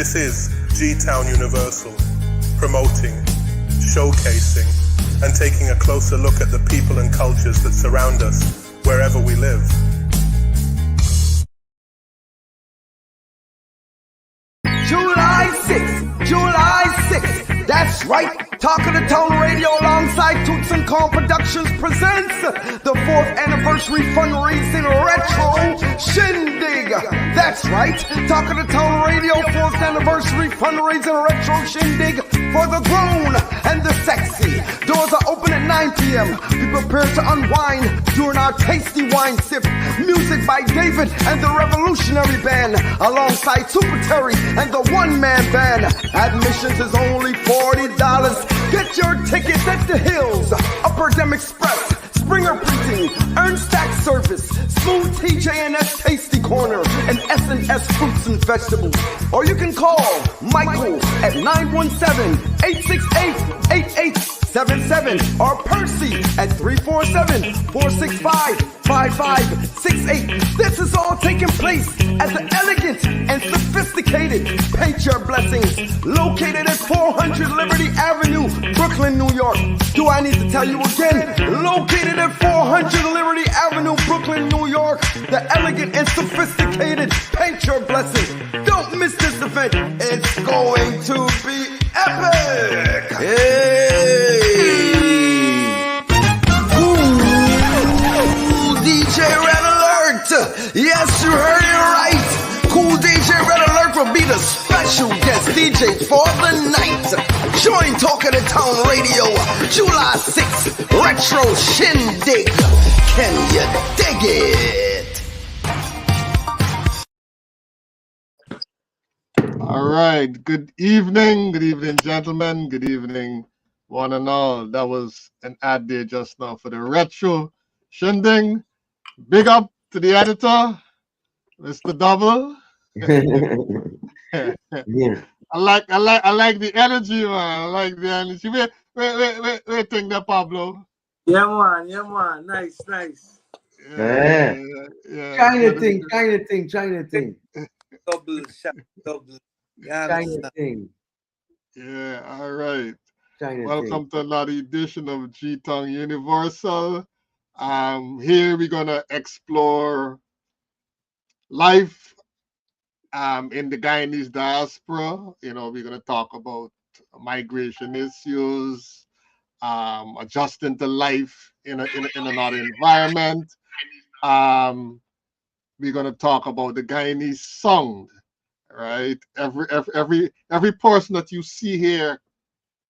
This is GTown Universal, promoting, showcasing, and taking a closer look at the people and cultures that surround us wherever we live. July 6th, that's right. Talk of the Town Radio alongside Toots and Call Productions presents the 4th anniversary fundraising retro shindig. That's right. Talk of the Town Radio 4th anniversary fundraising retro shindig for the grown and the sexy. Doors are open at 9 p.m. Be prepared to unwind during our tasty wine sip. Music by David and the Revolutionary Band alongside Super Terry and the one-man band. Admissions is only $40. Get your tickets at the Hills, Upper Dem Express, Springer Printing, Ernstack Service, Smooth TJ&S Tasty Corner, and S&S Fruits and Vegetables. Or you can call Michael at 917-868-8877 or Percy at 347-465-5568. This is all taking place at the elegant and sophisticated Paint Your Blessings, located at 400 Liberty Avenue, Brooklyn, New York. Do I need to tell you again? Located at 400 Liberty Avenue, Brooklyn, New York. The elegant and sophisticated Paint Your Blessings. Don't miss this event. It's going to be epic. Hey. Cool DJ Red Alert. Yes, you heard it right. Cool DJ Red Alert will be the special guest DJ for the night. Join Talk of the Town Radio, July 6th, Retro Shindig. Can you dig it? All right. Good evening, gentlemen. Good evening, one and all. That was an ad there just now for the Retro Shindig. Big up to the editor, Mr. Double. Yeah. I like the energy, man. I like the energy. Wait, think that, Pablo. Yeah, man. Nice. Yeah. China thing. Double. Yeah, China thing. Yeah, all right. China Welcome thing. to another edition of GTown Universal. Here we're gonna explore life in the Guyanese diaspora. You know, we're gonna talk about migration issues, adjusting to life in another environment. We're gonna talk about the Guyanese sound, right? Every person that you see here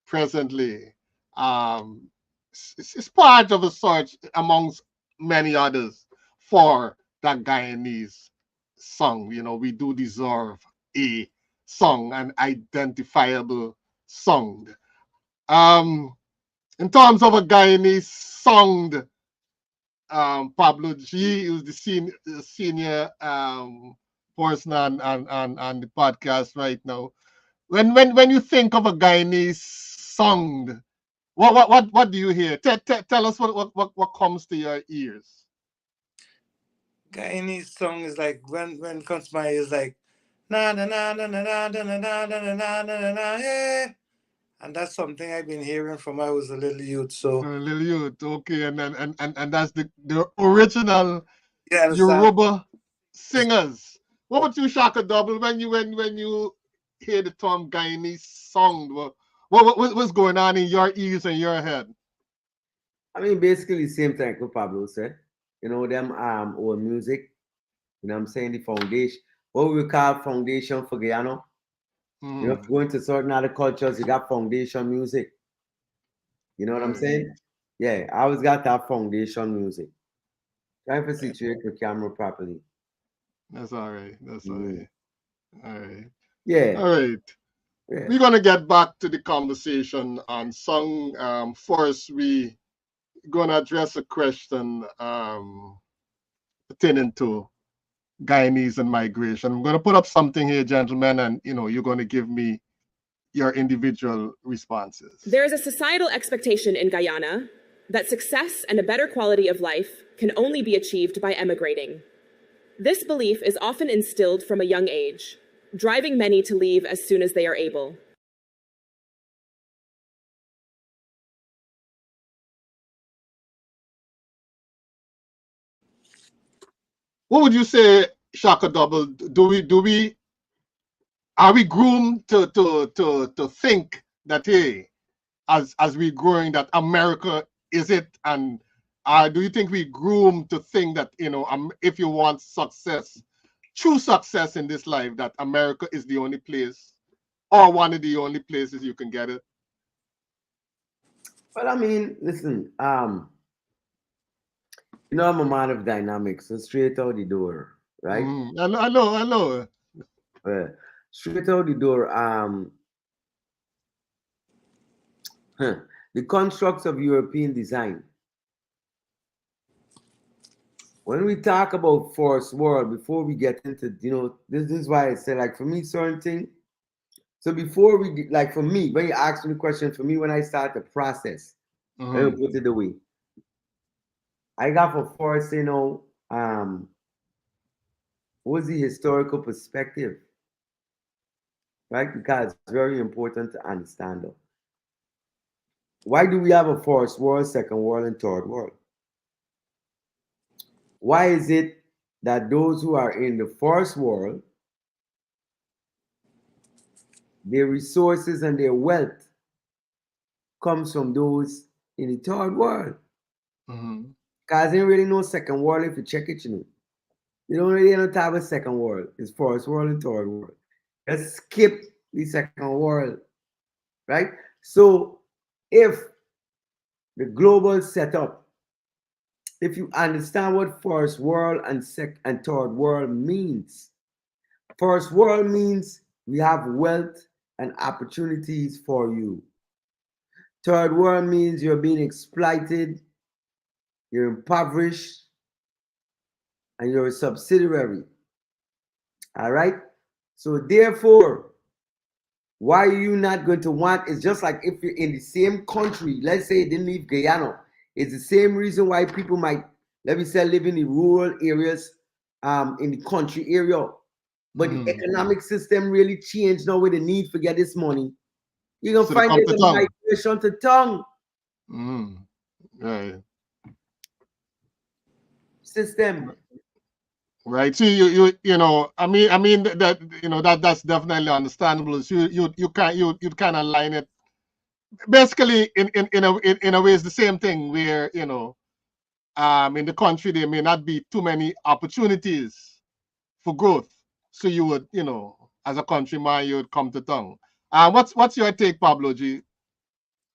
presently, it's part of a search amongst many others for that Guyanese song. You know, we do deserve a song, an identifiable sound. In terms of a Guyanese sound, Pablo G is the senior person on the podcast right now. When you think of a Guyanese sound, what do you hear? Tell us what comes to your ears. Guyanese song is like when it comes to my ears, like na na na na na na na na na na na na na, yeah. And that's something I've been hearing from I was a little youth. So Little youth, okay, and that's the original Yoruba singers. What about you, Shaka Double? When you hear the term Guyanese song, what's going on in your ears and your head? I mean, basically the same thing what Pablo said. You know, them old music. You know what I'm saying? The foundation. What we call foundation for Guyana. You know, if you go into certain other cultures, you got foundation music. You know what I'm saying? Yeah, I always got that foundation music. Trying to situate the camera properly. That's all right. That's all right. All right. Yeah. All right. Yeah. We're gonna get back to the conversation on song. First, we gonna address a question pertaining to Guyanese and migration. I'm gonna put up something here, gentlemen, and you're gonna give me your individual responses. There is a societal expectation in Guyana that success and a better quality of life can only be achieved by emigrating. This belief is often instilled from a young age, driving many to leave as soon as they are able. What would you say, Shaka Double? Are we groomed to think that, hey, as we growing, that America is it? And do you think we groomed to think that, if you want success, true success in this life, that America is the only place or one of the only places you can get it? Well, I mean, listen, I'm a man of dynamics, so straight out the door, right? I know. Straight out the door. The constructs of European design. When we talk about first world, before we get into, this is why I say, like, for me, certain thing. So before we, like, for me, when you ask me the question, for me, when I start the process, let me put it away. I got for first, what's the historical perspective, right? Because it's very important to understand that. Why do we have a first world, second world, and third world? Why is it that those who are in the first world, their resources and their wealth comes from those in the third world? Because there ain't really no second world if you check it, You don't really have no type of second world. It's first world and third world. Let's skip the second world, right? So if the global setup, if you understand what first world and third world means, first world means we have wealth and opportunities for you. Third world means you're being exploited, you're impoverished, and you're a subsidiary. All right? So therefore, why are you not going to want? It's just like if you're in the same country, let's say you didn't leave Guyana. It's the same reason why people might, let me say, live in the rural areas, in the country area. But the economic system really changed now with the need to get this money. You're going to find there's a migration to tongue. Right. System. Right. So I mean that's definitely understandable. So you kind of line it basically in a way it's the same thing where in the country there may not be too many opportunities for growth. So you would, as a countryman, you would come to town. What's your take, Pablo G?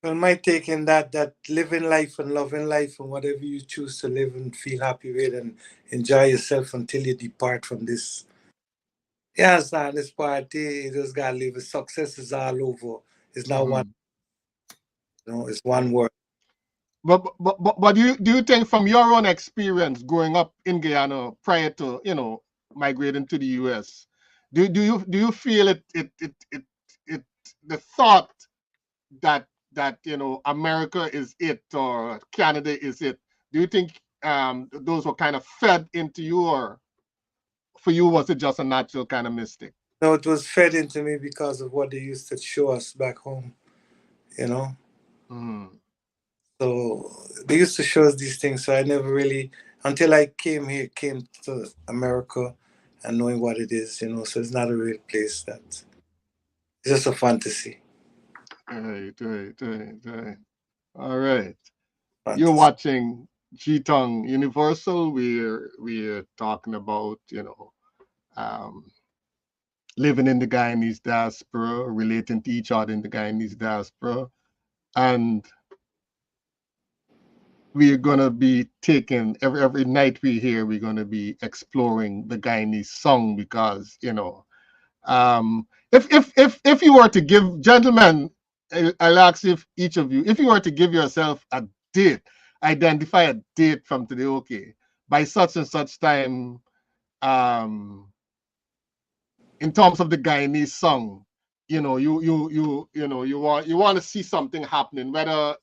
Well, my take in that living life and loving life and whatever you choose to live and feel happy with and enjoy yourself until you depart from this. Yeah, it's not this party. You just gotta live. Success is all over. It's not one. It's one word. But do you think from your own experience growing up in Guyana prior to migrating to the US, do you feel it the thought that America is it or Canada is it? Do you think those were kind of fed into you, or for you was it just a natural kind of mistake? No, it was fed into me because of what they used to show us back home. So they used to show us these things. So I never really, until I came to America and knowing what it is, so it's not a real place. It's just a fantasy. Right. All right. Fantasy. You're watching GTown Universal. We're talking about, living in the Guyanese diaspora, relating to each other in the Guyanese diaspora. And we're gonna be taking every night we're gonna be exploring the Guyanese song, because if you were to give, gentlemen, I'll ask if each of you, if you were to give yourself a date, identify a date from today, okay, by such and such time, in terms of the Guyanese song, you want to see something happening, whether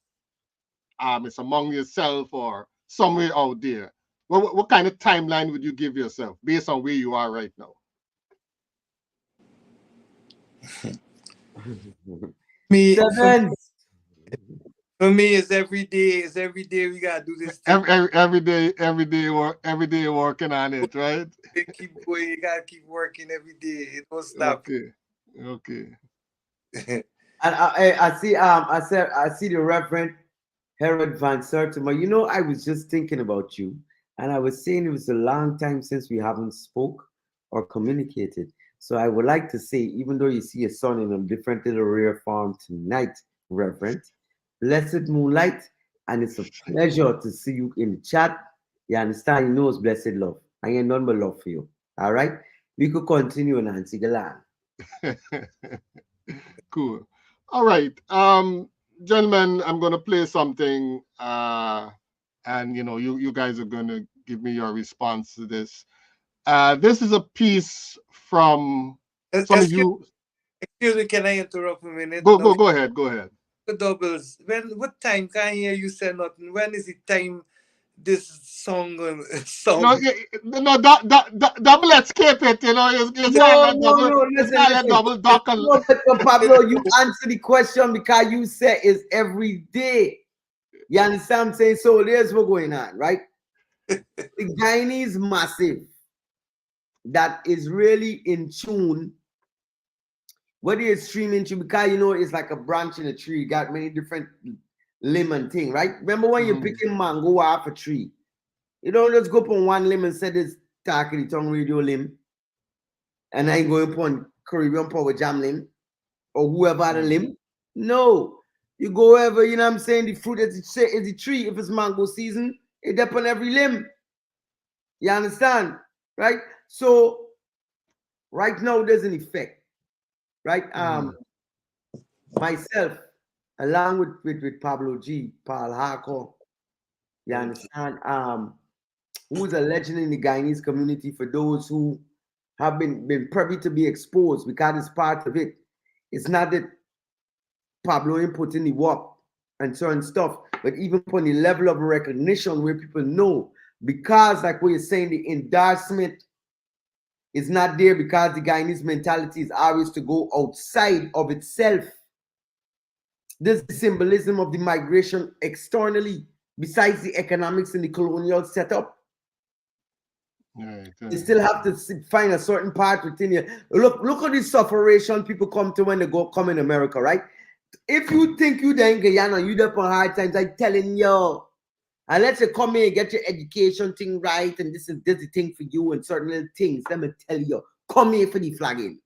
it's among yourself or somewhere out there. What kind of timeline would you give yourself based on where you are right now? Me, Seven. for me, it's every day. It's every day we gotta do this thing. Every day working on it, right? You keep going. You gotta keep working every day. It don't stop. Okay. And I see the Reverend Herod Van Sertima. You know, I was just thinking about you, and I was saying it was a long time since we haven't spoke or communicated. So I would like to say, even though you see your son in a different little rare form tonight, Reverend, blessed moonlight, and it's a pleasure to see you in the chat. You understand? You know it's blessed love. I ain't none but love for you. All right? We could continue, Nancy Galan. Cool. All right. Gentlemen, I'm gonna play something and you guys are gonna give me your response to this. This is a piece from some of you. Excuse me, can I interrupt a minute? Go ahead. The doubles. What time? Can't hear you say nothing. When is it time? This song. Double escape it. You silent double. Listen. Double duck. No, but Pablo, you answer the question because you said it's every day. You understand what I'm saying? So there's what's going on, right? The Guyanese massive that is really in tune. What is streaming to, because it's like a branch in a tree, got many different limb and thing, right? Remember when you're picking mango off a tree, you don't just go up on one limb and say this talking the tongue radio limb, and I go up on Caribbean Power Jam limb or whoever had a limb. No, you go over, you know what I'm saying? The fruit is the tree. If it's mango season, it's up on every limb. You understand, right? So right now there's an effect. Right? Myself, along with Pablo G, Paul Harcourt, you understand? Who's a legend in the Guyanese community for those who have been privy to be exposed, because it's part of it. It's not that Pablo input in the work and certain stuff, but even on the level of recognition where people know, because like what you're saying, the endorsement is not there because the Guyanese mentality is always to go outside of itself. This symbolism of the migration externally, besides the economics and the colonial setup. You still have to find a certain part within you. Look at the sufferation people come to when they come in America, right? If you think you're in Guyana, you're there for hard times, I'm telling you. And let's say come here and get your education thing right, and this is the thing for you and certain little things. Let me tell you, come here for the flagging.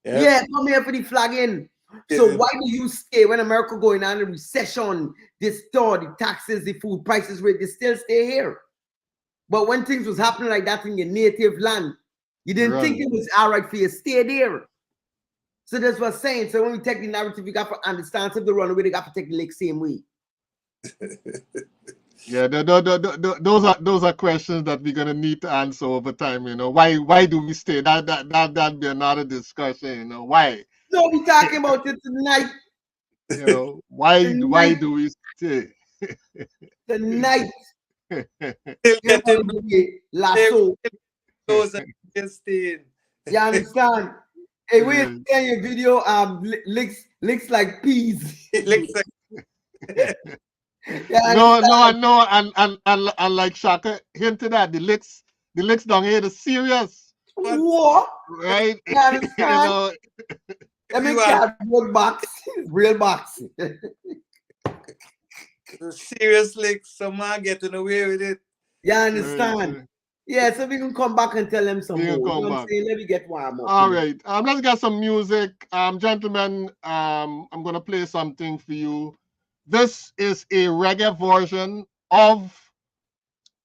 Yeah, come here for the flagging. So why do you stay when America going on a recession, this store, the taxes, the food prices rate, they still stay here? But when things was happening like that in your native land, you didn't think it was all right for you to stay there. So that's what I'm saying. So when we take the narrative, we got to understand if they run away, they got to take the lake same way. Yeah, those are questions that we're gonna need to answer over time. Why do we stay? That'd be another discussion. Why? No, we talking about it tonight. Why do we stay? Tonight. Lasso. You understand? Hey, we in your video licks like peas. Licks like No, and like Shaka hinted at the licks down here is serious. What? Right? You understand? Let me cardboard box, real box. Serious licks, some man getting away with it. You understand? Yeah, so we can come back and tell them some more. You know what I'm saying? Let me get one more. All right. Let's get some music. Gentlemen, I'm gonna play something for you. This is a reggae version of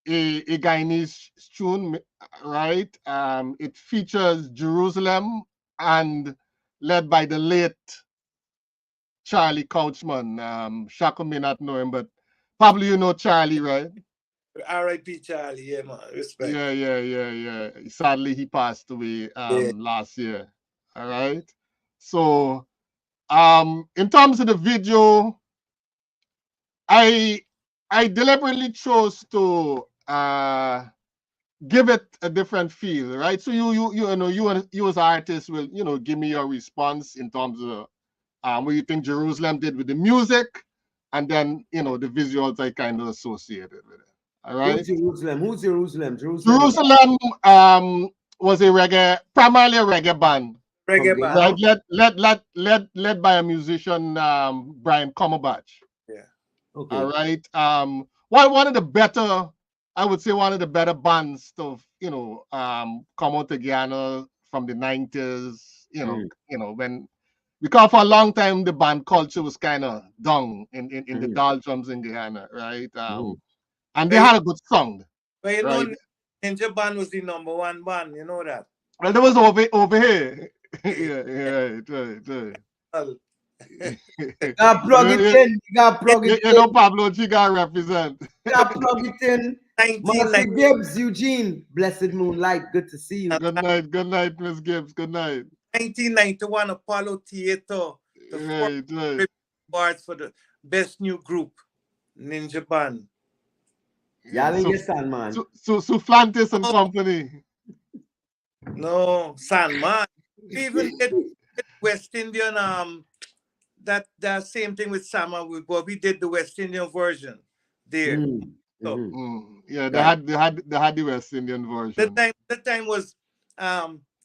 a Guyanese tune, right? It features Jerusalem and led by the late Charlie Couchman. Shaka may not know him, but probably you know Charlie, right? R.I.P. Charlie, yeah, man. Respect. Yeah. Sadly, he passed away last year. All right. So, in terms of the video, I deliberately chose to give it a different feel, right? So you as artists will give me your response in terms of what you think Jerusalem did with the music, and then the visuals I kind of associated with it. All right. Who's Jerusalem? Who's Jerusalem? Jerusalem was primarily a reggae band. Reggae band. Right, led by a musician, Brian Comerbach. Yeah. Okay. All right. One of the better, I would say, one of the better bands to come out to Guyana from the 90s. When, because for a long time the band culture was kind of down in the doldrums in Guyana, right? And they had a good sound. But you right? know, Ninja Band was the #1 band. You know that. Well, that was over here. Yeah, right. You gotta plug it in. You gotta plug it in. You know, Pablo, you gotta represent. You gotta plug it in. Marcy Gibbs, Eugene, Blessed Moonlight. Good to see you. Good night, Miss Gibbs. Good night. 1991 Apollo Theater. The Right. awards for the best new group, Ninja Band. Y'all ain't get Sandman. So Flantis and company. No, Sandman. We even did West Indian, that same thing with Sama, but we did the West Indian version there. Yeah, they had the West Indian version. The time was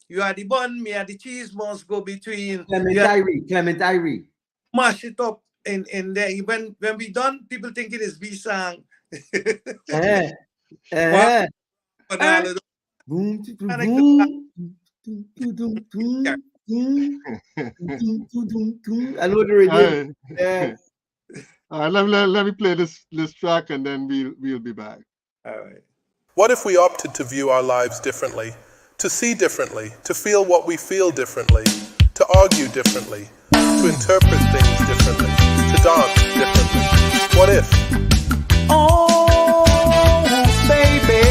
you had the bun, me had the cheese, must go between Clement Irie. Mash it up in there. When we done, people think it is B song. Boom, I know the rhythm. Yeah. All right, let me play this track and then we'll be back. All right. What if we opted to view our lives differently, to see differently, to feel what we feel differently, to argue differently, to interpret things differently, to dance differently? What if? Oh, baby,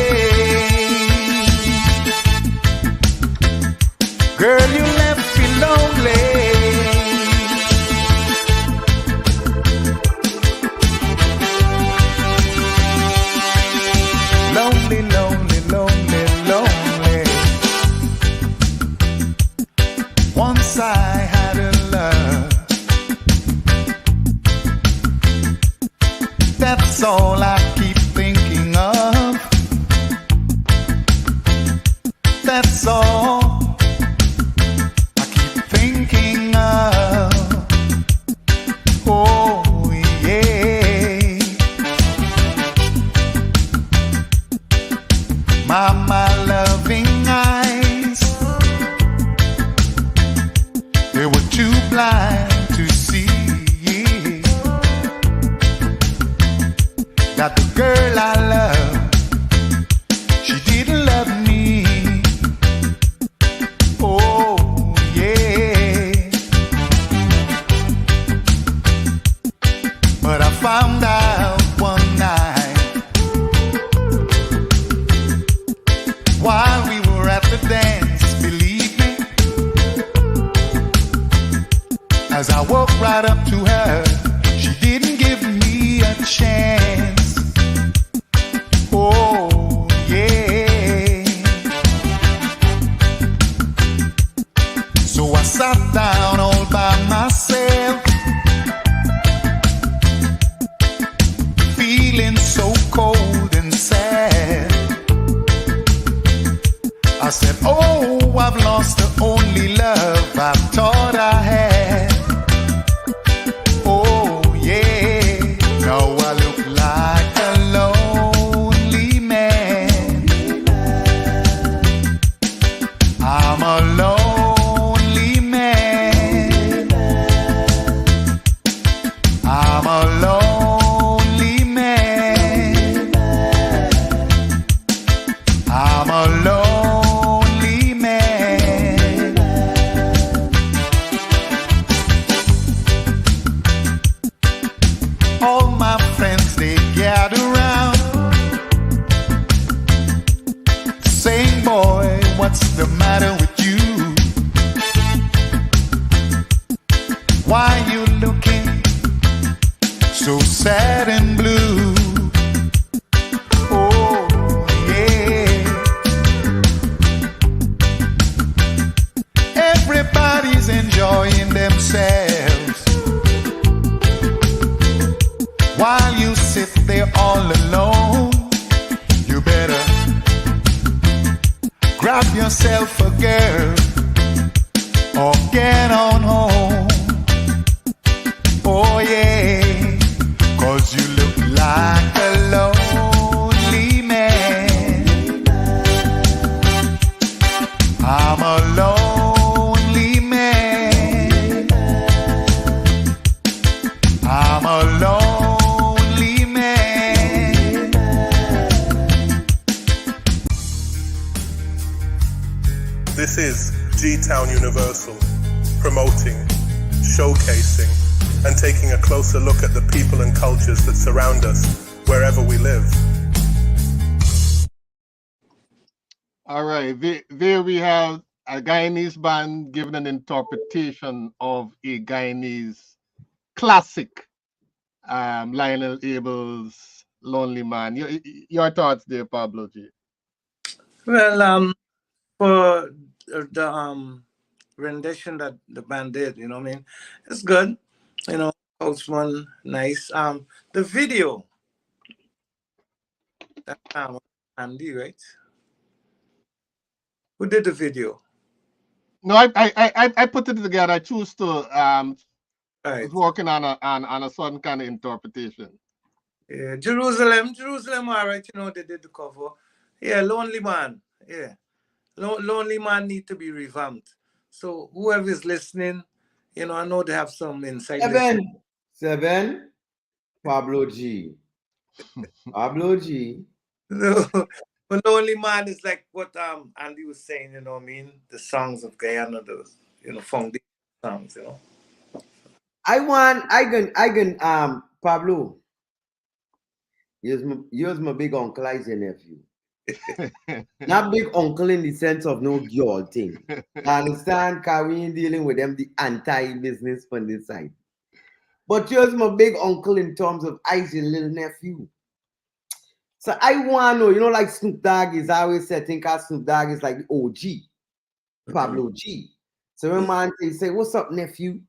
girl, you left me lonely. Lonely, lonely, lonely, lonely. Once I had a love. That's all I keep thinking of. That's all I keep thinking of. Oh yeah, my loving eyes, they were too blind to see that the girl I love, she didn't love me. Oh yeah, but I found out one night while we were at the dance, believe me, as I walked right up to her, she didn't give me a chance. Oh, yeah. So I sat down all by myself, feeling so cold and sad. I said, oh, I've lost the only love I thought I had. Oh, yeah. Now I look like a lonely man. I'm a lonely man. I'm a lonely man. I'm a lonely man. All my friends, they gather round, saying, boy, what's the matter with you? Why you looking so sad and blue? Oh, yeah. you better grab yourself a girl or get on home. Oh yeah, 'cause you look like a lonely man. I'm a lonely man. I'm a lonely man. This is GTown Universal, promoting, showcasing, and taking a closer look at the people and cultures that surround us wherever we live. All right, there we have a Guyanese band giving an interpretation of a Guyanese classic, Lionel Abel's Lonely Man. Your thoughts there, Pablo G? Well, for the rendition that the band did, you know what I mean? It's good. You know, Coachman, nice. The video, that Andy, right? Who did the video? No, I put it together. I choose to Right. was working on a certain kind of interpretation. Yeah, Jerusalem, all right, you know, they did the cover. Yeah, Lonely Man. Yeah. Lonely Man need to be revamped. So whoever is listening, you know, I know they have some insight. Seven. Pablo G. Pablo G. No, but Lonely Man is like what Andy was saying, you know what I mean? The songs of Guyana, those, you know, foundation songs, you know. I can Pablo. Here's my big uncle, I your nephew. Not big uncle in the sense of no girl thing. I understand because we ain't dealing with them the anti-business from this side. But here's my big uncle in terms of I's your little nephew. So I want to know, you know, like Snoop Dogg is always said, think of Snoop Dogg is like the OG, Pablo G. So when man say, what's up, nephew?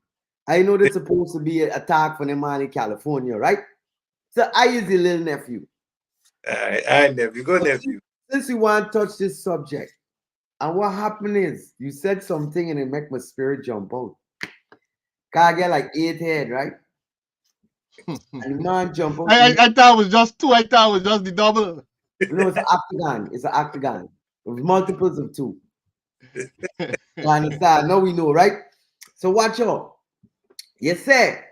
I know there's supposed to be an attack from the man in California, right? So I is the little nephew. I nephew, go nephew. Since you want to touch this subject, and what happened is you said something and it make my spirit jump out. Cause I get like 8 head, right? And the man jump out. I thought it was just 2. I thought it was just the double. No, it's an octagon. It's an octagon with multiples of 2. You understand? Now we know, right? So watch out. You said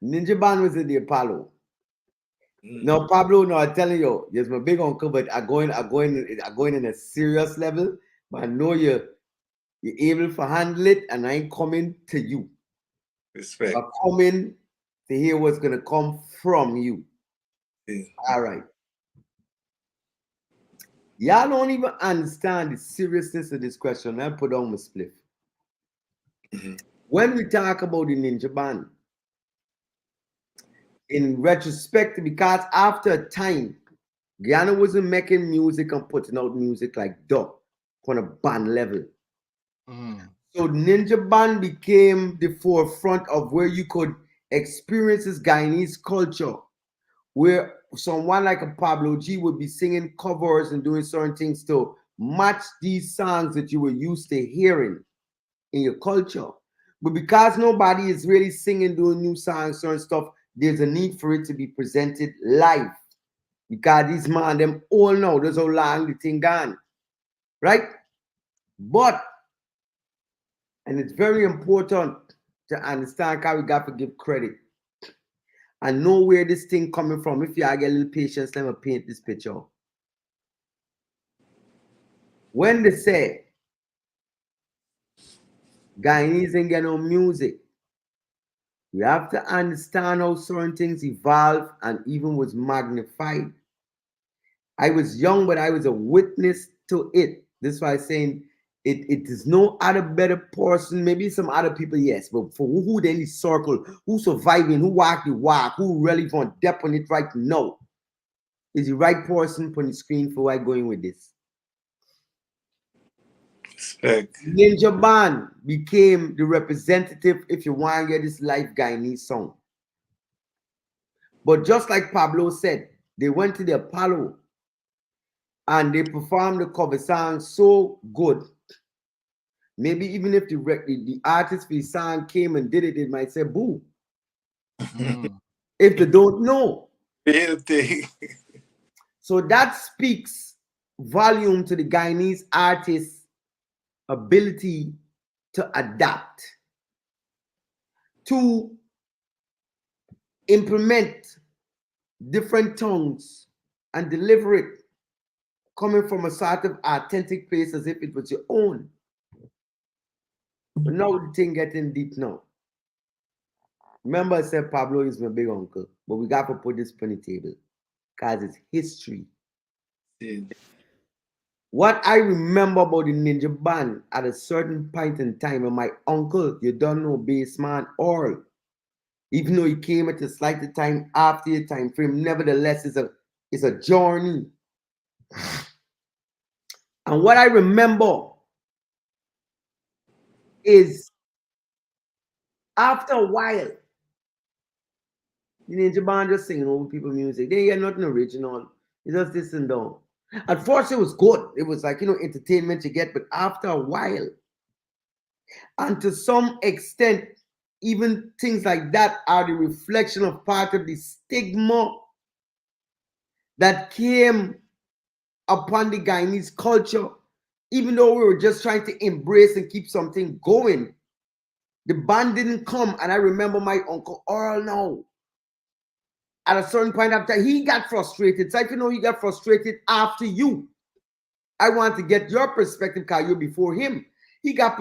Ninja Band was in the Apollo. Now, Pablo, no, I'm telling you, yes, my big uncle, but I'm going in a serious level. But I know you're able to handle it, and I ain't coming to you. Respect. I'm coming to hear what's gonna come from you. Yeah. All right. Y'all don't even understand the seriousness of this question. I put on my spliff. When we talk about the Ninja Band, in retrospect, because after a time, Guyana wasn't making music and putting out music like Duck on a band level. So Ninja Band became the forefront of where you could experience this Guyanese culture, where someone like a Pablo G would be singing covers and doing certain things to match these songs that you were used to hearing in your culture. But because nobody is really singing, doing new songs, certain stuff, there's a need for it to be presented live. Because these man, them all know there's how long the thing gone. Right? But, and it's very important to understand how we got to give credit and know where this thing coming from. If you get a little patience, let me paint this picture. When they say Guyanese ain't get no music, we have to understand how certain things evolve and even was magnified. I was young, but I was a witness to it. This is why I'm saying it is no other better person. Maybe some other people, yes, but for who then is circle, who surviving, who walk the walk, who really want depth on it right now, is the right person on the screen for where I'm going with this. Respect. Ninja Band became the representative if you want to get this live Guyanese song. But just like Pablo said, they went to the Apollo and they perform the cover song so good. Maybe even if the artist for the song came and did it, it might say boo. If they don't know. Real thing. So that speaks volume to the Guyanese artist's ability to adapt, to implement different tongues and deliver it coming from a sort of authentic place as if it was your own. But now the thing getting deep now. Remember I said Pablo is my big uncle, but we got to put this on the table because it's history. Yeah. What I remember about the Ninja Band at a certain point in time, and my uncle, you don't know bassman Earl, even though he came at a slightly time after the time frame, nevertheless, it's a journey. And what I remember is after a while, the Ninja Band just singing over people's music. They hear nothing original. It's just this and that. At first, it was good. It was like, entertainment you get. But after a while, and to some extent, even things like that are the reflection of part of the stigma that came upon the Guyanese culture. Even though we were just trying to embrace and keep something going, the band didn't come. And I remember my uncle Earl now. At a certain point after he got frustrated. So if you know he got frustrated after you, I want to get your perspective because you're before him. He got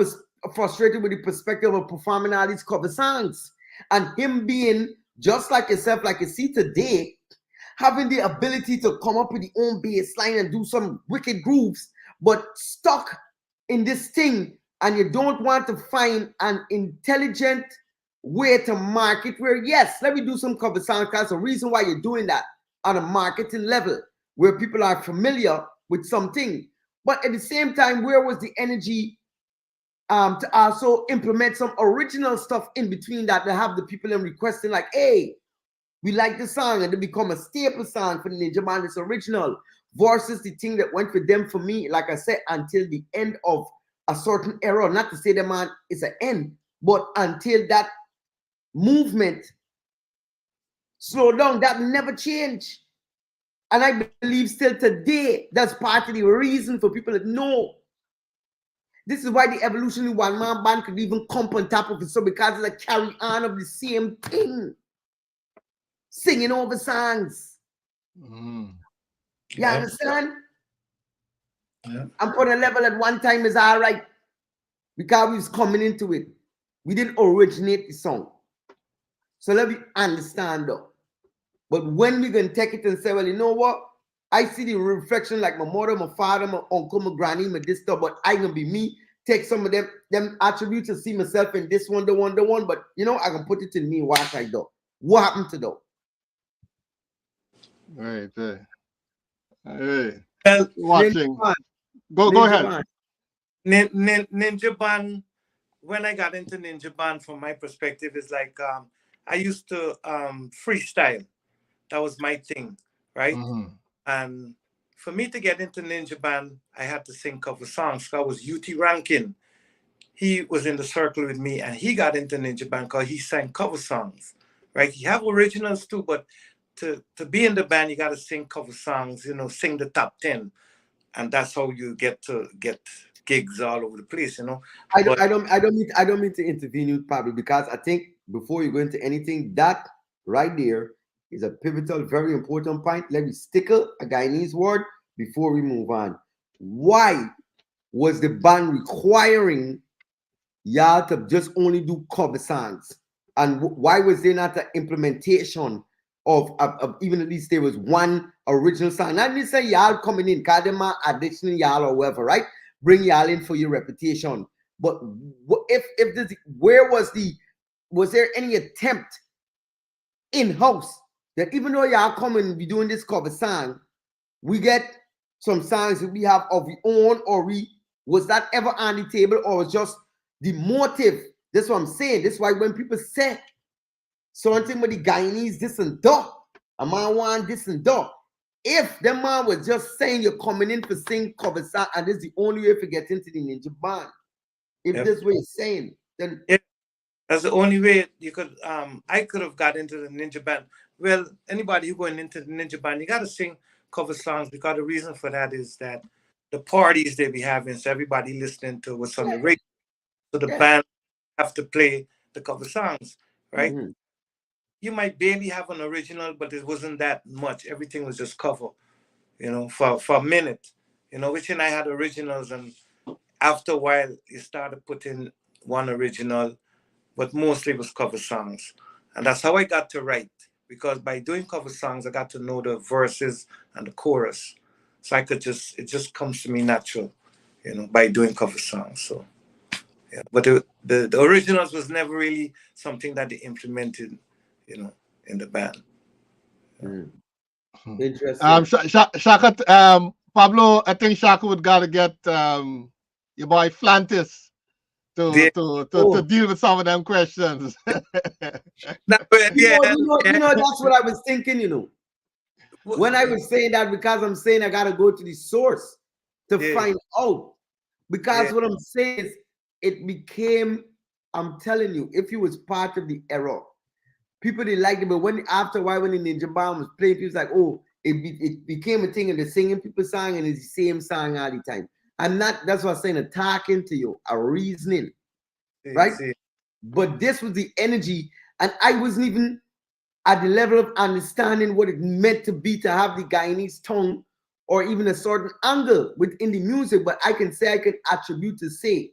frustrated with the perspective of performing all these cover songs. And him being just like yourself, like you see today, having the ability to come up with the own bass line and do some wicked grooves, but stuck in this thing, and you don't want to find an intelligent way to market where, yes, let me do some cover songs. That's the reason why you're doing that on a marketing level where people are familiar with something. But at the same time, where was the energy to also implement some original stuff in between that to have the people in requesting like, hey, we like the song, and it become a staple song for the Ninja Band. It's original versus the thing that went with them for me, like I said, until the end of a certain era. Not to say the man is an end, but until that movement slowed down, that never changed. And I believe still today, that's part of the reason for people to know. This is why the evolutionary one-man band could even come on top of it. So because it's a carry on of the same thing. Singing over songs. You understand? Yeah. And on a level at one time is all right. Because we was coming into it. We didn't originate the song. So let me understand though. But when we can take it and say, well, you know what? I see the reflection like my mother, my father, my uncle, my granny, my this stuff, but I can be me. Take some of them attributes and see myself in this one, the one. But I can put it in me what I do. What happened to though? Right. Hey. Well, Watching. Go ahead. Ninja Band, when I got into Ninja Band, from my perspective, is like I used to freestyle. That was my thing, right? And for me to get into Ninja Band, I had to sing cover songs. So I was UT Rankin. He was in the circle with me, and he got into Ninja Band because he sang cover songs, right? He have originals too, but to be in the band, you got to sing cover songs, sing the top 10. And that's how you get gigs all over the place, I don't mean to intervene you, Pablo, because I think before you go into anything, that right there is a pivotal, very important point. Let me stickle a Guyanese word before we move on. Why was the band requiring y'all to just only do cover songs? And why was there not an implementation of even at least there was one original song? Not necessarily say y'all coming in, because them are additional y'all or whatever, right? Bring y'all in for your reputation. But if this, was there any attempt in-house that even though y'all coming and be doing this cover song, we get some songs that we have of our own, or was that ever on the table, or was just the motive? That's what I'm saying. That's why when people say something with the Guyanese, this and that, a man want this and that, if the man was just saying you're coming in for sing cover song, and this is the only way to get into the ninja band, if this way is saying, then that's the only way you could. I could have got into the ninja band. Well, anybody who going into the ninja band, you got to sing cover songs, because the reason for that is that the parties they be having, so everybody listening to what's on the radio, so the band have to play the cover songs, right? Mm-hmm. You might barely have an original, but it wasn't that much. Everything was just cover, for a minute, which and I had originals, and after a while you started putting one original, but mostly it was cover songs. And that's how I got to write, because by doing cover songs, I got to know the verses and the chorus. So it just comes to me natural, by doing cover songs. So, yeah. But the originals was never really something that they implemented, in the band. Interesting. Shaka, Pablo, I think Shaka would gotta get your boy Flantis to deal with some of them questions. That's what I was thinking, when I was saying that, because I'm saying I gotta go to the source to find out. Because what I'm saying is it became, I'm telling you, if he was part of the era, people didn't like it, but after a while when the Ninja Band was playing, people was like, oh, it became a thing, and they're singing people's song, and it's the same song all the time. That's what I'm saying, talking to you, a reasoning, right? But this was the energy, and I wasn't even at the level of understanding what it meant to be to have the Guyanese tongue, or even a certain angle within the music, but I can attribute to say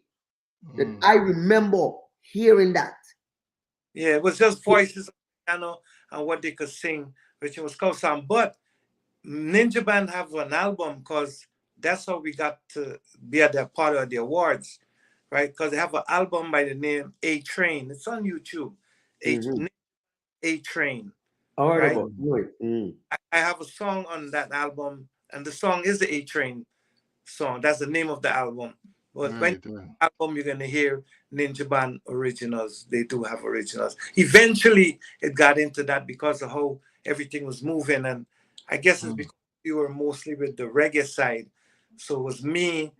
that I remember hearing that. Yeah, it was just voices, and what they could sing, which was cover song. But Ninja Band have an album, because that's how we got to be at that part of the awards, right? Because they have an album by the name A Train. It's on YouTube. A Train. Right? I have a song on that album, and the song is the A Train song. That's the name of the album. But when the album, you're gonna hear Ninja Band originals. They do have originals. Eventually, it got into that because of how everything was moving, and I guess it's because we were mostly with the reggae side. So it was me,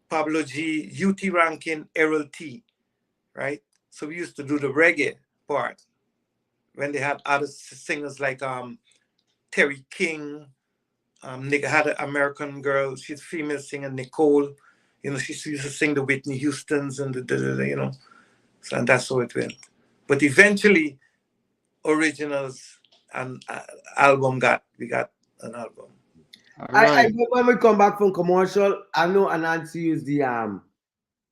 Pablo G, UT Rankin, Errol T, right? So we used to do the reggae part when they had other singers like Terry King. Nigga had an American girl. She's a female singer, Nicole. She used to sing the Whitney Houstons and so, and that's how it went. But eventually, originals and we got an album. I when we come back from commercial, I know Anansi used the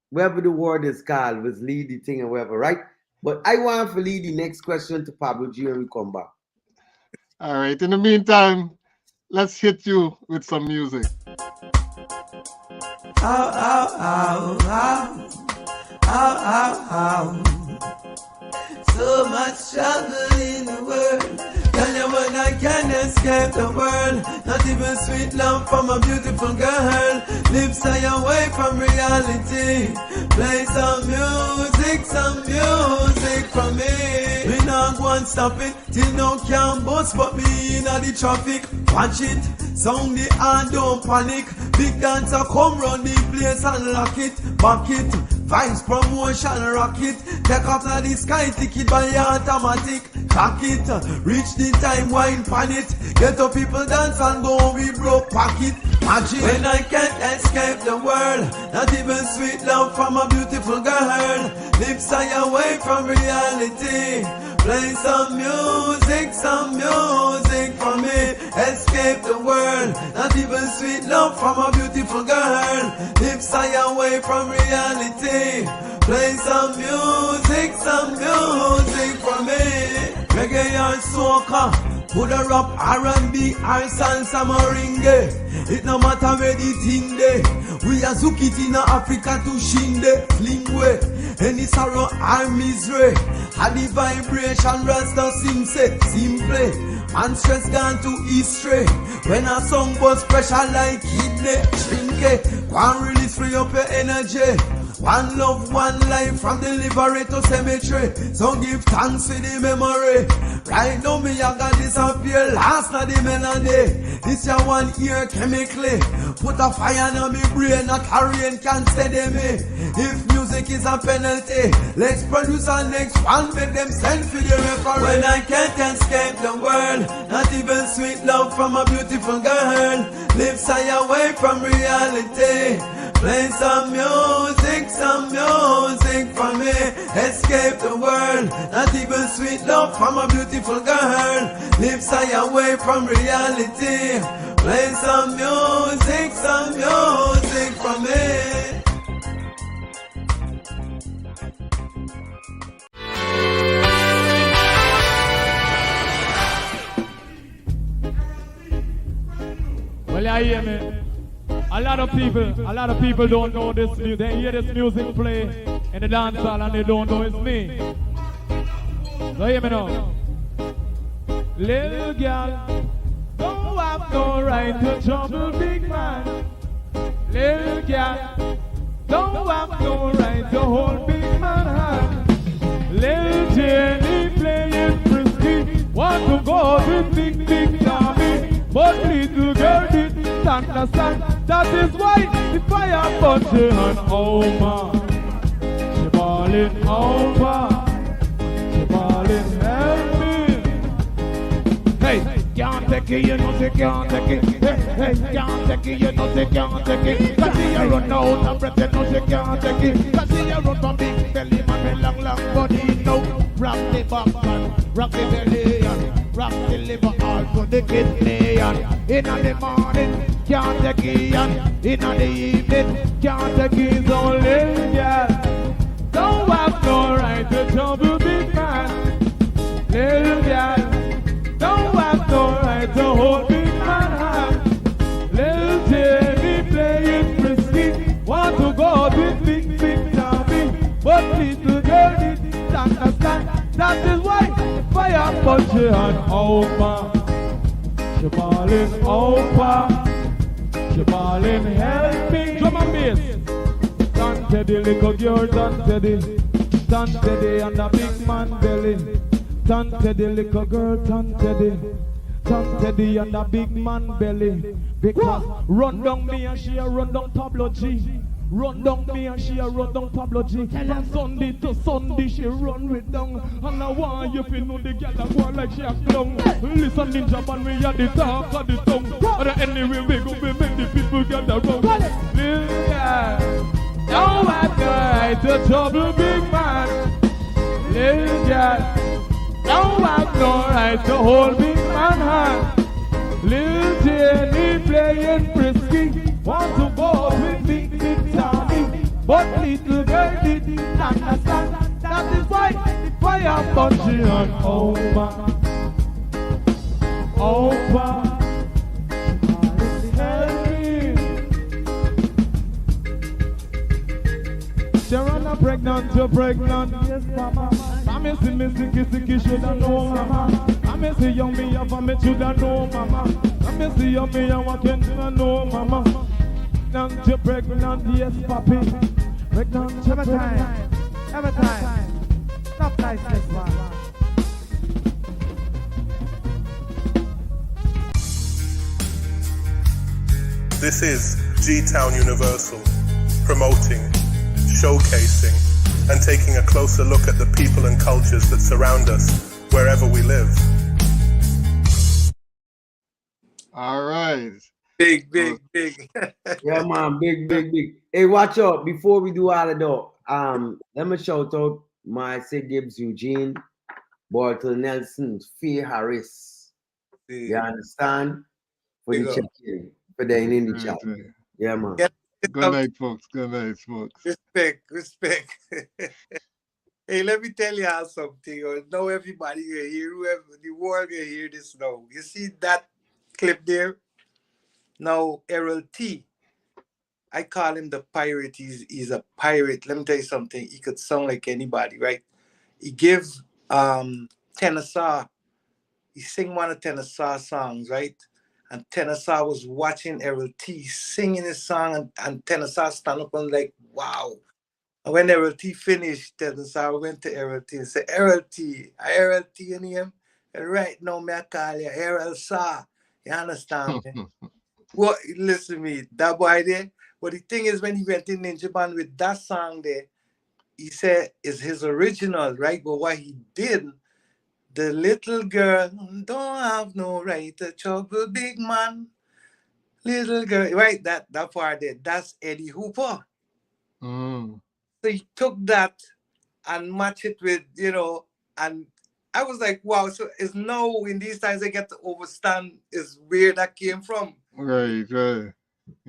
whatever the word is called, was lead the thing or whatever, right? But I want to lead the next question to Pablo G when we come back. All right. In the meantime, let's hit you with some music. Ow, ow, ow, ow, ow, ow, ow. So much trouble in the world. Tell you what, I can't escape the world. Not even sweet love from a beautiful girl. Live stay away from reality. Play some music from me. We not go and stop it till no can bust, but me in the traffic. Watch it, sound the hand, don't panic. Big dancer come run the place and lock it, back it. Vice promotion rocket. Take off to the sky, ticket by automatic. Track it, reach the time, wine pan it. Get up people dance and go, we broke pocket. Match it. When I can't escape the world, not even sweet love from a beautiful girl. Lips stay away from reality. Play some music for me. Escape the world, not even sweet love from a beautiful girl. Lips stay away from reality. Play some music for me. Reggae or soca, put a rap R&B or salsa merengue. It no matter where the thing dey. We a zook it in Africa to shinde, fling way. Any sorrow or misery, had the vibration rasta sing say simple. And stress gone to history. When a song was pressure like kidney, drink it. One release free up your energy. One love, one life, from delivery to cemetery. So give thanks for the memory. Right now me I got disappear, last night the melody. This your one ear chemically. Put a fire on me brain, not carrying can steady me. If music is a penalty, let's produce our next one, make them send for the referee. When I can't escape the world, not even sweet love from a beautiful girl. Lives high away from reality. Play some music for me. Escape the world, not even sweet love from a beautiful girl. Lives high away from reality. Play some music for me. Well, you hear me? A lot of people don't know this music. They hear this music play in the dance hall and they don't know it's me. So hear me now. Little girl, don't have no right to trouble big man. Little girl, don't have no right to hold big man hand. Little Jenny playing frisbee, want to go with big Tommy. But little girl didn't understand. That is why the fire burnt her hand over. She bawling over. She bawling, help me. Hey, can't take it, you know she can't take it. Hey, can't take it, you know she can't take it. Cause she a run out of breath, you know she can't take it. Cause she a run from big belly man with long body. No, rock the back man, rock the belly and rock the liver all to the kidney and in the morning, can't take it and in the evening, can't take it. So little girl, don't have no right to trouble big man. Little girl, don't have no right to hold big man hand. Little Jamie playing frisbee, want to go with big Tommy, but little girl didn't understand. That is why fire punch her hand over. She ballin' over. She ballin', help me. Drum and bass. Tan Teddy, little girl, Tan Teddy. Tan Teddy and the big man belly. Tan Teddy, little girl, Tan Teddy. Tan Teddy and the big man belly. Because run down me and she a run down Pablo G. Run down me and she a run down Pablo G. From Sunday to Sunday she run with down. And I want you to know the girl that go like she a clown. Listen in Japan we are the talk of the tongue. And anyway we go we make the people gather round. Little girl, don't have the right to trouble big man. Little girl, don't have no right to hold big man hand. Little Jenny playing frisky, want to go with big Tommy, but little girl didn't understand. That is why the fire burnt she on over. Help me. Sharon, pregnant, you're pregnant, yes mama. I miss the sicky, shoulda know mama. I miss the young me, I shoulda know mama. I miss the young me, I can't know mama. Pregnant, you're pregnant, yes papi. Pregnant, every time. Stop like this one. This is GTown Universal, promoting, showcasing, and taking a closer look at the people and cultures that surround us wherever we live. All right. Big. Yeah, man, big. Hey, watch out. Before we do all of that, let me shout out my Sid Gibbs, Eugene, Bartle Nelson, Fee Harris. You understand? For the check-in, for the in the chat. Yeah, man. Good night, folks. Respect. Hey, let me tell you something. Now everybody can hear, whoever the world can hear this now. You see that clip there? Now, Errol T, I call him the pirate. He's a pirate. Let me tell you something. He could sound like anybody, right? He gives Tennessee. He sing one of Tennessee songs, right? And Tennessee was watching Errol T singing his song, and Tennessee stand up and like, wow. And when Errol T finished, and so I went to Errol T and said, Errol T, in him. And right now, me I call you Errol Saw. You understand me? Well, listen to me, that boy there. But the thing is, when he went in Ninja Band with that song there, he said it's his original, right? But what he did, the little girl don't have no right to trouble big man. Little girl, right? That part there, that's Eddie Hooper. Mm. So he took that and match it with, and I was like, wow, so it's now in these times I get to understand is where that came from. Right.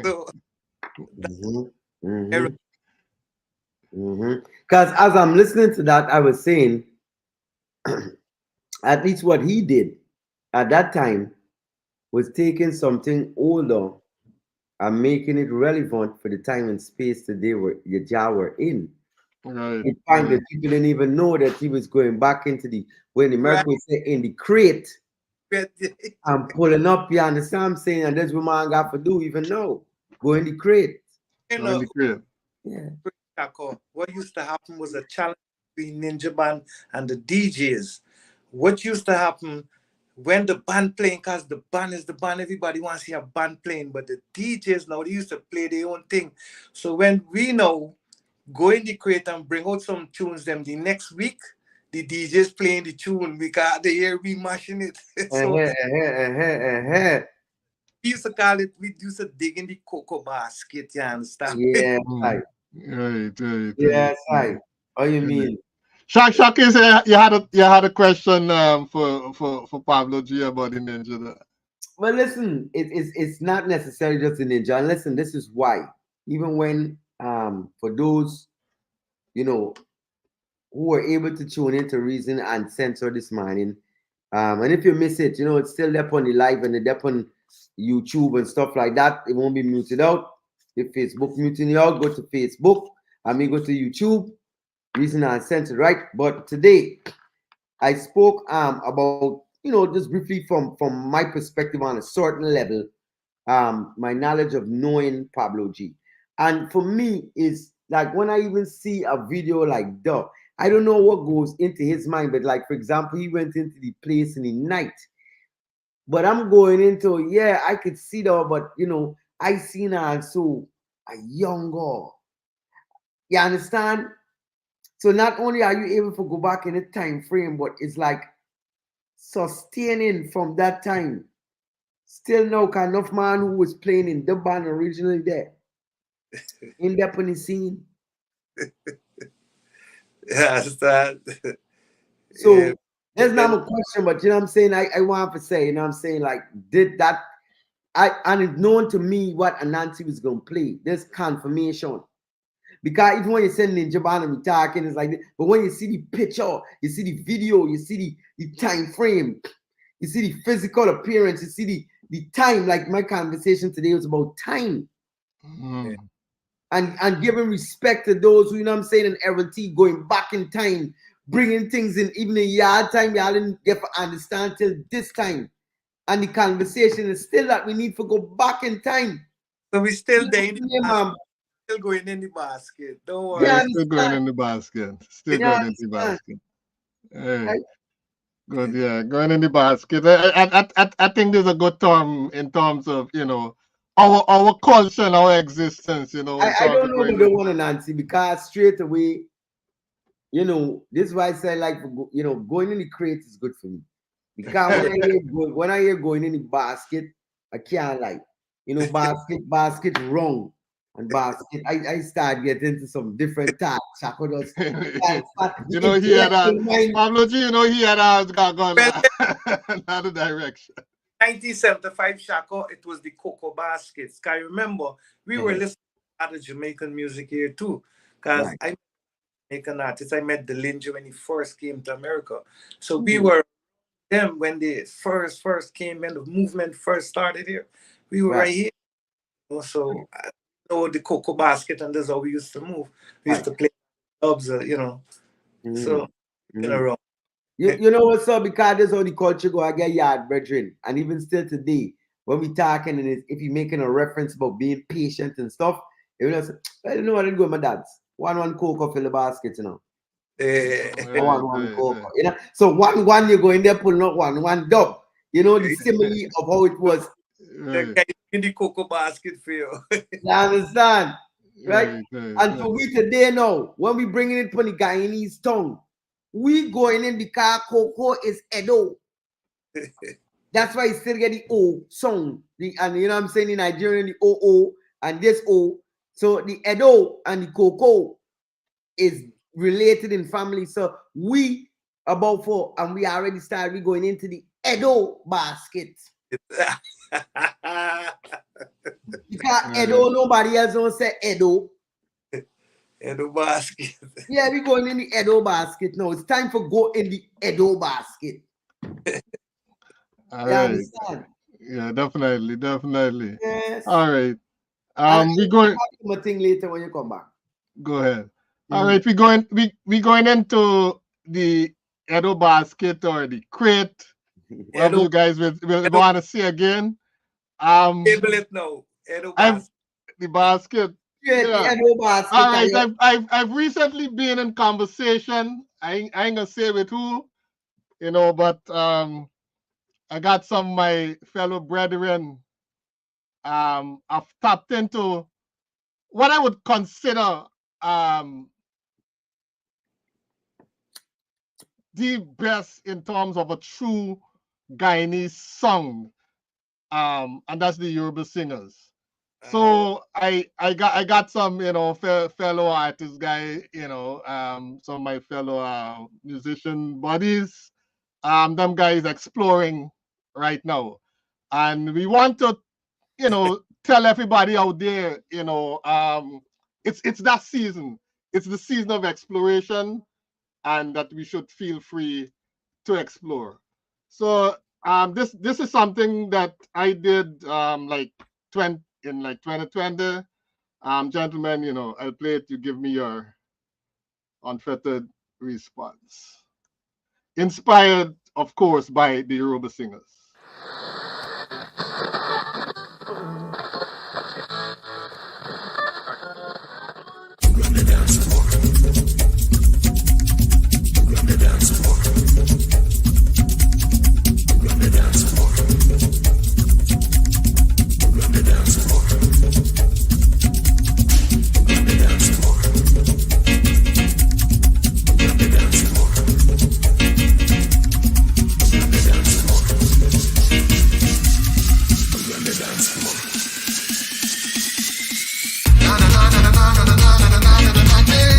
So Because as I'm listening to that, I was saying, at least what he did at that time was taking something older and making it relevant for the time and space that they were in. Right. In fact, that people didn't even know that he was going back into when America would say in the crate and pulling up. You understand what I'm saying? And that's what man got to do even now. Go in the crate. Go in the crate. Yeah. What used to happen was a challenge between Ninja Band and the DJs. What used to happen when the band playing, because the band is the band, everybody wants to see a band playing, but the DJs now, they used to play their own thing. So when we now go in the crate and bring out some tunes, them the next week, the DJs playing the tune because they hear we mashing it. So we used to call it, we used to dig in the cocoa basket, you understand? Yeah, right. Yes, right. What you mean? Shaq, you had a question for Pablo G about the ninja. Well, listen, it's not necessarily just the ninja. And listen, this is why. Even when for those, who were able to tune into Reason and Censor this morning, and if you miss it, it's still up on the live and it's up on YouTube and stuff like that. It won't be muted out. If Facebook muting you out, go to Facebook. I mean, go to YouTube. Reason and Censor, right? But today, I spoke about, just briefly from my perspective on a certain level, my knowledge of knowing Pablo G. And for me, is like when I even see a video like that, I don't know what goes into his mind, but like, for example, he went into the place in the night. But I'm going into, I could see that, but, I seen her also a young girl. You understand? So not only are you able to go back in a time frame, but it's like sustaining from that time. Still no kind of man who was playing in the band originally there. In the on the scene. Yes, that. So that's not a question, but you know what I'm saying? I want to say, you know what I'm saying? Like, did that and it's known to me what Anansi was gonna play. There's confirmation. Because even when you're sending Ninja Band and we talking, it's like this. But when you see the picture, you see the video, you see the time frame, you see the physical appearance, you see the time. Like my conversation today was about time. And giving respect to those who, you know what I'm saying, in Errol T going back in time, bringing things in, even in yard time, y'all didn't get to understand till this time. And the conversation is still that we need to go back in time. So we still there. Still going in the basket. Don't worry. Yeah, still going in the basket. Still going in the basket. Hey. Good, yeah, going in the basket. I think there's a good term in terms of, our culture and our existence, I don't know if they want to Nancy, because straight away, this is why I say, like, going in the crate is good for me. Because when I hear going in the basket, I can't like, basket wrong. And basket, I start getting into some different types. He had Pablo G, he had gone another direction. 1975 Shako, it was the Cocoa Baskets. Can you remember? We were listening to other Jamaican music here too. Because I Jamaican artists, I met the Linja when he first came to America. So we were them when they first came and the movement first started here. We were right here. So I know the Cocoa Basket, and that's how we used to move. We used to play clubs, So around. You know what's up? Because that's how the culture go. I get yard brethren. And even still today, when we talking and if you're making a reference about being patient and stuff, you know, I don't know what I do with my dads. one cocoa fill the basket, you know. One cocoa. You know, so one you go in there pulling up one dub. You know the simile of how it was. The guy in the cocoa basket for you. You understand? Right? And for we today now, when we bringing it from the Guyanese tongue, we going in the car cocoa is Edo. That's why you still get the O sound. And you know what I'm saying, in Nigerian, the O and this O. So the Edo and the cocoa is related in family. So we about four, and we already started. We going into the Edo basket. Because Edo, nobody else don't say Edo. Edo basket. Yeah, we going in the Edo basket now. It's time for go in the Edo basket. All right. Yeah, definitely. Yes. All right. We going. A thing later when you come back. Go ahead. All right, we going into the Edo basket or the crate. Whatever you guys will want to see again. Table it now. Edo basket. The basket. Yeah, the Edo basket. All right, I've recently been in conversation. I ain't gonna say with who, you know, but I got some of my fellow brethren. I've tapped into what I would consider the best in terms of a true Guyanese song, and that's the Yoruba singers. So I got some, you know, fellow artist guy, you know, some of my fellow musician buddies, them guys exploring right now, and we want to, you know, tell everybody out there, you know, it's that season. It's the season of exploration, and that we should feel free to explore. So this is something that I did in 2020. Gentlemen, you know, I'll play it. You give me your unfettered response. Inspired, of course, by the Yoruba singers. Na na na na na na na na na na na na na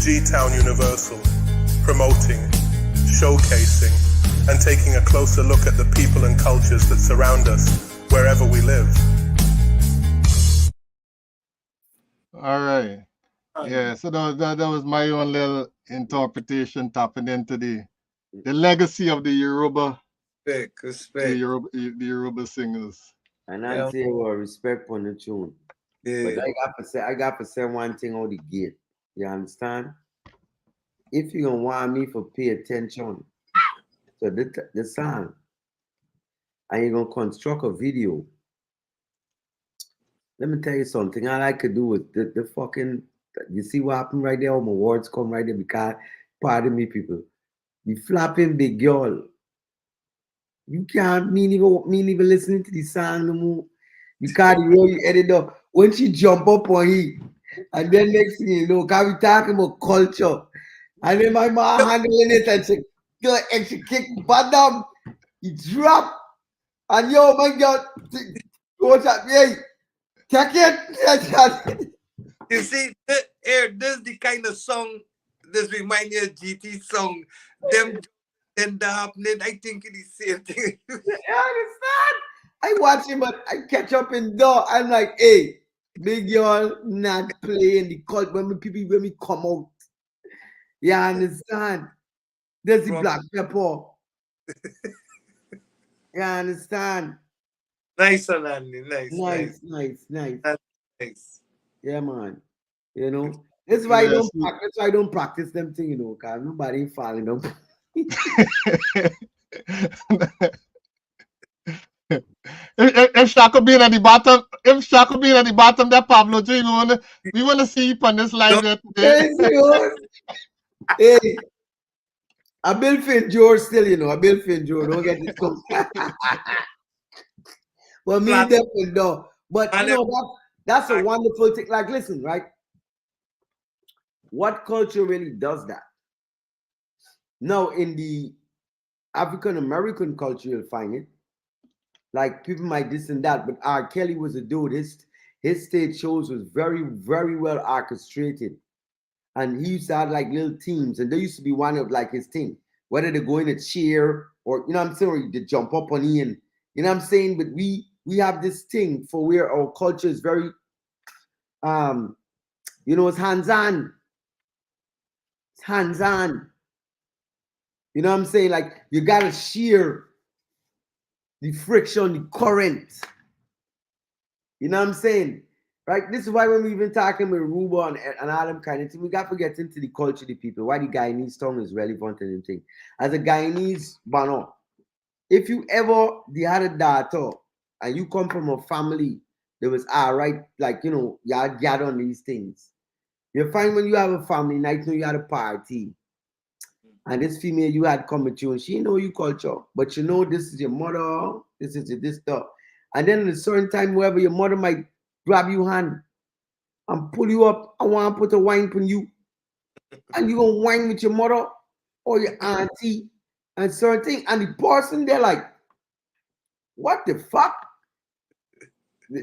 GTown Universal, promoting, showcasing, and taking a closer look at the people and cultures that surround us wherever we live. All right. Yeah, so that was my own little interpretation tapping into the legacy of the Yoruba, Respect. the Yoruba singers. And I say, well, respect on the tune. Yeah. But I got to say one thing on the gate. You understand? If you don't want me to pay attention to the song, and you're gonna construct a video, let me tell you something. All I could do with the fucking, you see what happened right there? All my words come right there because, pardon me, people, the flapping big girl. You can't mean even listening to the song no more because the way you edit up when she jump up on he, and then next thing you know, cause we talking about culture, and then my mom handling it and she kick bottom, he drop, and yo my God, what's up, hey, take it. You see, this is the kind of song. This reminds me of GT song. Them and the happening. I think it is the same thing. You understand? I watch him, but I catch up in door. I'm like, hey, big girl, not playing the cult when we come out. You understand? There's the black pepper. You understand? Nice, Andy. Nice. Nice. Yeah, man. You know, that's why I don't practice them thing, you know, because nobody falling them. If Shaka being at the bottom, that Pablo G, we wanna see you on this live today. Hey, I built Finn George still, you know. I built Finn George. Don't get it cooked. But me definitely no. But you know that's a wonderful thing. Like, listen, right? What culture really does that? Now, in the African American culture, you'll find it. Like, people might this and that, but R. Kelly was a dude. His stage shows was very, very well orchestrated. And he used to have like little teams, and they used to be one of like his thing. Whether they go in a cheer or, you know what I'm saying, or they jump up on Ian. You know what I'm saying? But we have this thing for where our culture is very, you know, it's hands-on. It's hands-on. You know what I'm saying? Like, you got to shear the friction, the current. You know what I'm saying? Right? This is why when we've been talking with Ruba and all them kind of thing, we got to get into the culture of the people, why the Guyanese tongue is relevant and everything. As a Guyanese banner, if you ever had a daughter and you come from a family that was all right, like, you know, you had gathered on these things, you find when you have a family night, you had a party, and this female you had come with you, and she know your culture, but you know this is your mother, this is this stuff. And then at a certain time, wherever your mother might grab your hand and pull you up, I want to put a wine on you. And you going to wine with your mother or your auntie and certain thing. And the person, they're like, what the fuck?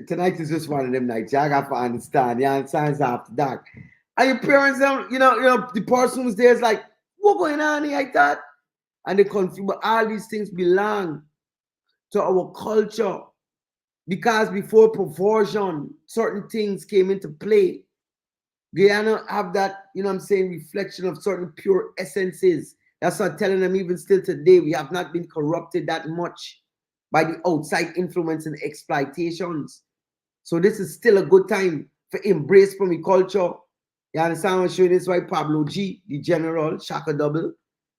Tonight is just one of them nights. Y'all got to understand. You understand? It's after dark. And your parents, you know, the person who's there is like, what going on here like that? And they confuse. But all these things belong to our culture. Because before perversion, certain things came into play. Guyana have that, you know what I'm saying, reflection of certain pure essences. That's what I'm telling them even still today. We have not been corrupted that much by the outside influence and exploitations. So this is still a good time for embrace from the culture. You understand what I'm showing? This is why Pablo G, the general, Shaka Double.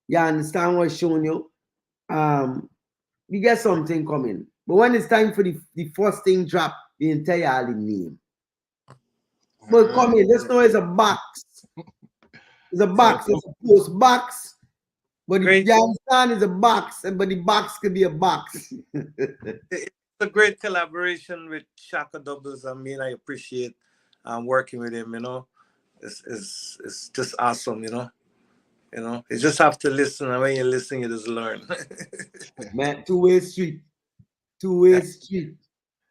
You understand what I'm showing you? We get something coming. But when it's time for the first thing drop, the entire name. But come in, this know it's a box. It's a box, it's a post box. But you understand it's a box, but the box could be a box. It's a great collaboration with Shaka Doubles. I mean, I appreciate working with him, you know. It's just awesome, you know. You know, you just have to listen, and when you listen, you just learn. Man, two-way street. Two-way street.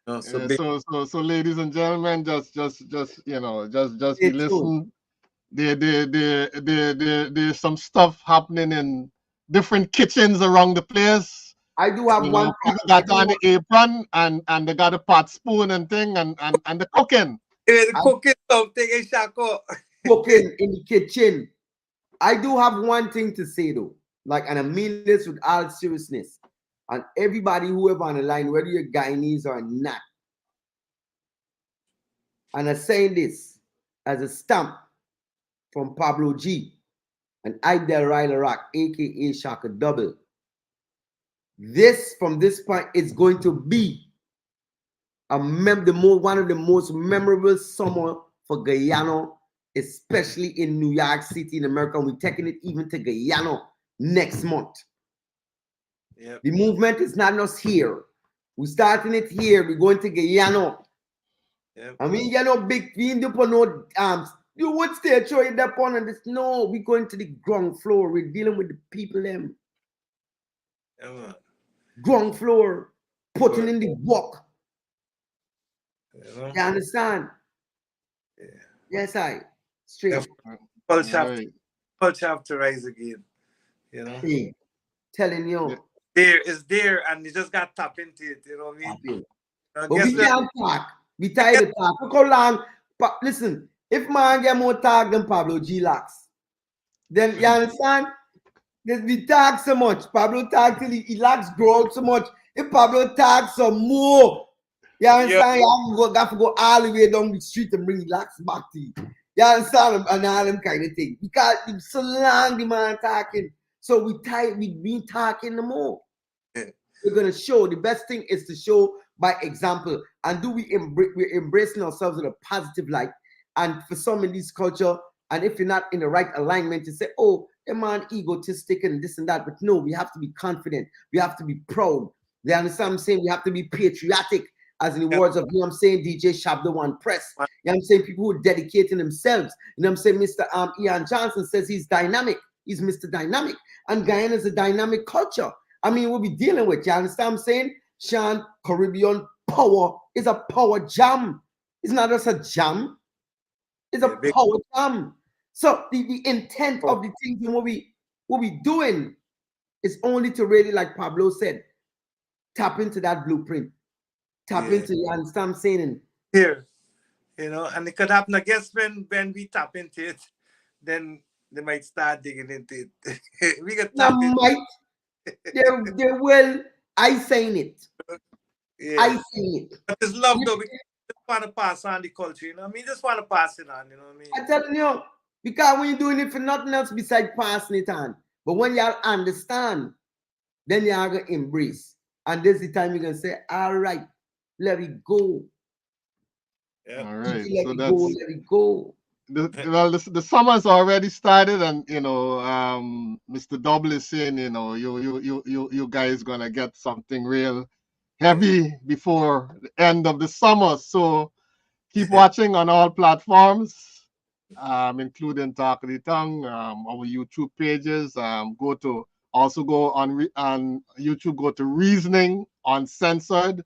No, so ladies and gentlemen, just you know, just be listen. there's some stuff happening in different kitchens around the place. I do have one. People got on the apron and they got a pot spoon and thing and the cooking. Cooking something in Shako. Cooking in the kitchen. I do have one thing to say though, like, and I mean this with all seriousness, and everybody whoever on the line, whether you're Guyanese or not, and I'm saying this as a stamp from Pablo G and Idel Riley Rock, aka Shaka Double. This from this point is going to be one of the most memorable summer for Guyana, especially in New York City in America. And we're taking it even to Guyana next month. Yep. The movement is not just here. We're starting it here. We're going to Guyana. Yep. I mean, you know, big you would stay showing that on and this. No, we're going to the ground floor. We're dealing with the people them. Ground floor, putting in the work. You understand? Yeah. Yes, I straight. Culture have to rise again. You know, hey, telling you, it's there, and you just got to tap into it. You know what I mean? But we can't talk. We tired of talk. Look how long. Listen, if man get more talk than Pablo G locks, then you understand? We talk so much. Pablo talk till he locks grow out so much. If Pablo talk some more, you understand? You have to go all the way down the street and bring locks back to you. You understand? And all them kind of thing. Because it's so long the man talking. So we been talking the more. We're gonna show. The best thing is to show by example. And we're embracing ourselves in a positive light. And for some in this culture, and if you're not in the right alignment, you say, oh, a man egotistic and this and that. But no, we have to be confident. We have to be proud. You understand what I'm saying? We have to be patriotic, as in the words of, you know what I'm saying, DJ Shabda One Press. You know what I'm saying? People who are dedicating themselves. You know what I'm saying? Mr. Ian Johnson says he's dynamic. He's Mr. Dynamic. And Guyana is a dynamic culture. I mean, we'll be dealing with, you understand what I'm saying? Sean, Caribbean power is a power jam. It's not just a jam. It's a power jam. So the intent of the things and what we doing is only to really, like Pablo said, tap into that blueprint. Tap into, you understand what I'm saying? Here, you know, and it could happen, I guess, when we tap into it, then they might start digging into it. We got tap into it. They will. I saying it. Yeah. I saying it. But it's love though, because we just want to pass on the culture, you know what I mean? Just want to pass it on, you know what I mean? I'm telling you, because when you're doing it for nothing else besides passing it on. But when y'all understand, then y'all going to embrace. And this is the time you're going to say, all right, let it go. Yeah. All right. Let it go. The summer's already started, and you know, Mr. Double is saying, you know, you guys gonna get something real heavy before the end of the summer. So keep watching on all platforms, including Talk of the Tongue, our YouTube pages. Go on YouTube. Go to Reasoning Uncensored.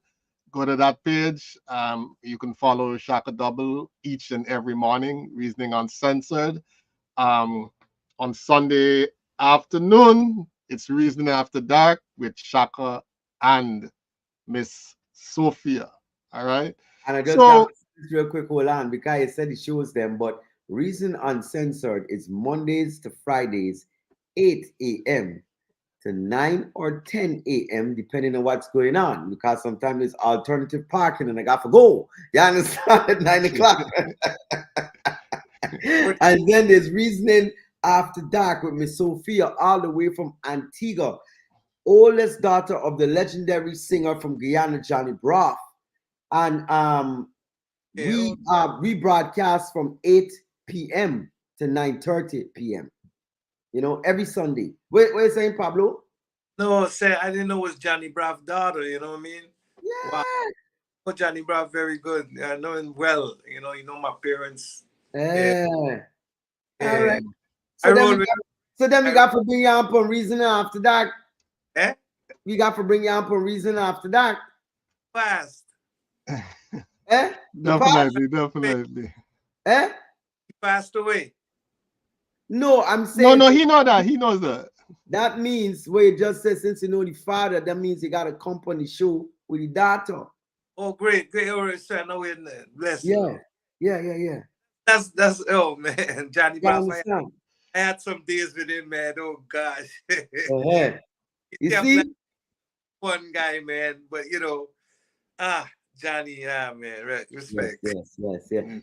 Go to that page. You can follow Shaka Double each and every morning, Reasoning Uncensored. On Sunday afternoon, it's Reasoning After Dark with Shaka and Miss Sophia. All right. And I just got this real quick, hold on, because I said it shows them, but Reason Uncensored is Mondays to Fridays, 8 a.m. to 9 or 10 a.m. depending on what's going on, because sometimes it's alternative parking and I got to go. You understand? At 9 o'clock. And then there's Reasoning After Dark with Miss Sophia, all the way from Antigua, oldest daughter of the legendary singer from Guyana, Johnny Brough. And we broadcast from 8 p.m. to 9:30 p.m. You know, every Sunday. What are you saying, Pablo? No, I didn't know it was Johnny Brav's daughter, you know what I mean? Yeah. Wow. I know Johnny Brav very good. I know him well. You know my parents. Yeah. All right. So then we got to bring you up on Reason After Dark. Eh? We got to bring you up on Reason After Dark. Fast. Eh? Definitely. Eh? He passed away. No, I'm saying No, he know that. He knows that. that means where you just said since you know the father, that means you got to come on the show with the daughter. Oh, great. All right, sir. No, bless you. Yeah. That's oh man, Johnny You Bass. understand? I had some days with him, man. Oh gosh. Uh-huh. You Yeah, see? fun guy, man. But Johnny, man, right, respect. Yes.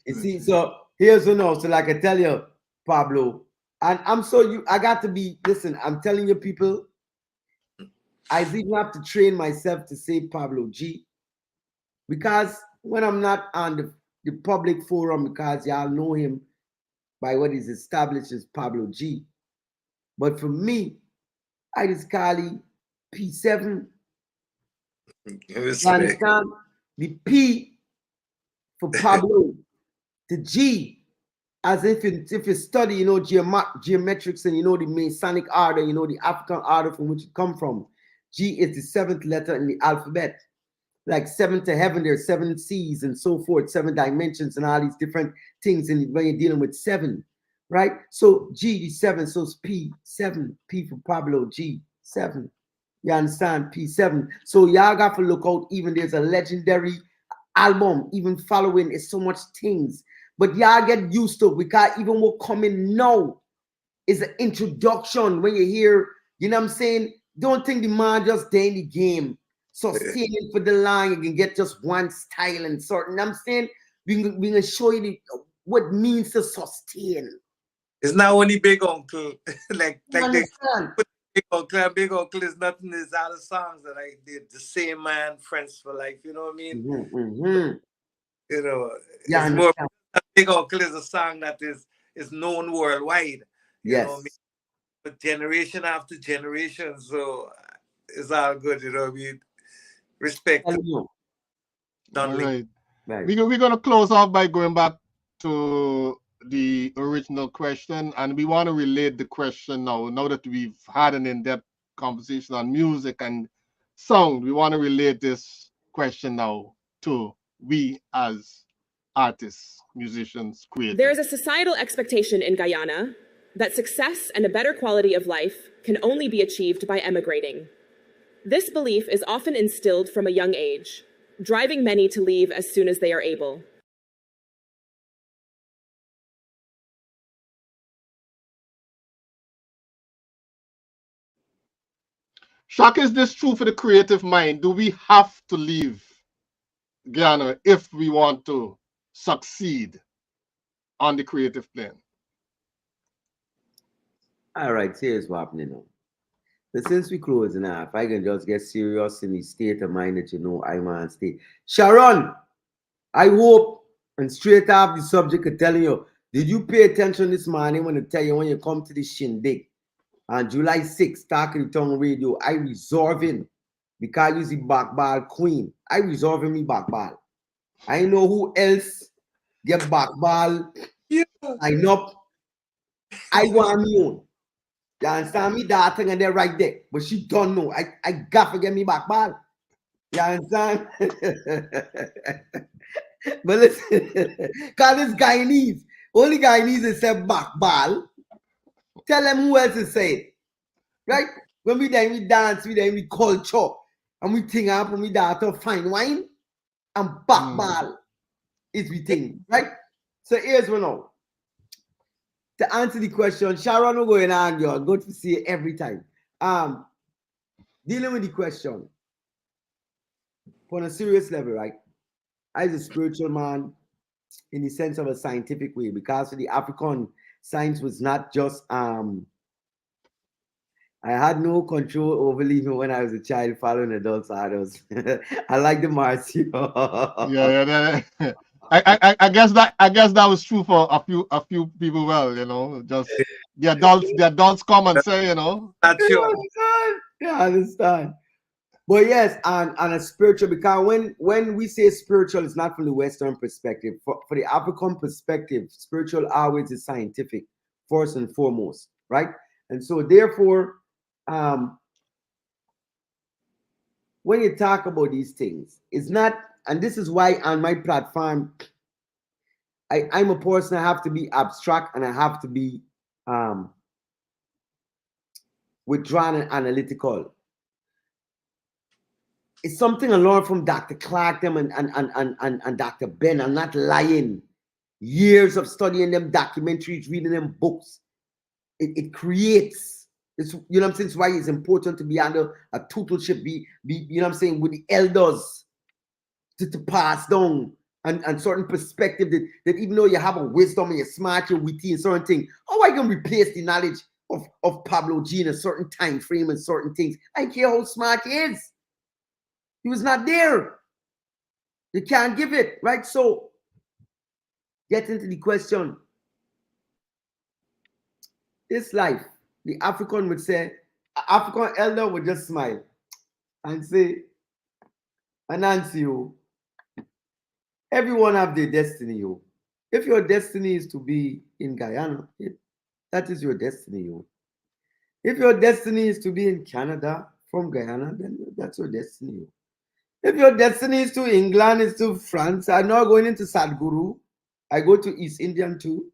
You see, so here's so like I tell you, Pablo, and I got to be, listen, I'm telling you people, I even have to train myself to say Pablo G, because when I'm not on the public forum, because y'all know him by what is established as Pablo G. But for me, I just call it P7. You understand? The P for Pablo, the G, as if you study, geometrics and the Masonic order, the African order from which it come from. G is the seventh letter in the alphabet. Like 7 to heaven, there's 7 C's and so forth, 7 dimensions and all these different things. And when you're dealing with 7, right? So G, the 7, so it's P7, P for Pablo, G7. You understand? P7. So y'all got to look out. Even there's a legendary album, even following is so much things. But y'all get used to it, because even what coming now is an introduction. When you hear, you know what I'm saying? Don't think the man just stay in the game. Sustaining for the line, you can get just one style and certain. I'm saying we gonna show you what it means to sustain. It's not only big uncle, like understand? Big uncle is nothing. There's other songs that I did. The Same Man, Friends for Life. You know what I mean? Mm-hmm. It's more. Big Uncle is a song that is known worldwide. You know what I mean? But generation after generation, so it's all good. You know what I mean? Respect. All right. We're going to close off by going back to the original question, and we want to relate the question now that we've had an in-depth conversation on music and sound. We want to relate this question now to we as artists, musicians, creators. There is a societal expectation in Guyana that success and a better quality of life can only be achieved by emigrating. This belief is often instilled from a young age, driving many to leave as soon as they are able. Shock, is this true for the creative mind? Do we have to leave Guyana if we want to succeed on the creative plane? All right, here's what's happening now. But since we closing now, if I can just get serious in the state of mind that I'm on state. Sharon, I hope, and straight off the subject of telling you, did you pay attention this morning when I tell you when you come to the shindig on July 6th, talking to Tongue Radio, I resolving, because you're the backball queen, I resolving me backball. I know who else get backball, line up, I want me own. You understand me? That thing and they're right there. But she don't know. I got to get me back ball. You understand? But listen, because this Guyanese, only Guyanese is say back ball. Tell them who else is saying. Right? When we then we dance, we then we culture, and we think up and we dance fine wine, and back ball is we think. Right? So here's one now. To answer the question, Sharon will go in and you're good to see it every time. Dealing with the question on a serious level, right? As a spiritual man, in the sense of a scientific way, because the African science was not just I had no control over even when I was a child following adults orders. I like the Marcio. Yeah. I guess that was true for a few people. Well, just the adults come and say, That's sure. Yeah, I understand. But yes, and a spiritual, because when we say spiritual, it's not from the Western perspective. For the African perspective, spiritual always is scientific, first and foremost, right? And so therefore, when you talk about these things, it's not, and this is why on my platform, I'm a person, I have to be abstract and I have to be withdrawn and analytical. It's something I learned from Dr. Clark them and Dr. Ben. I'm not lying. Years of studying them documentaries, reading them books. It creates. It's, you know what I'm saying? It's why it's important to be under a tutorship, be you know what I'm saying, with the elders to pass down and certain perspective that even though you have a wisdom and you're smart, you're witty and certain things, how I can replace the knowledge of Pablo G in a certain time frame and certain things? I don't care how smart he is. He was not there. You can't give it, right? So get into the question. This life, the African would say, African elder would just smile and say, Anansi, everyone have their destiny. If your destiny is to be in Guyana, that is your destiny. If your destiny is to be in Canada from Guyana, then that's your destiny. If your destiny is to England, is to France, I'm not going into Sadhguru. I go to East Indian too.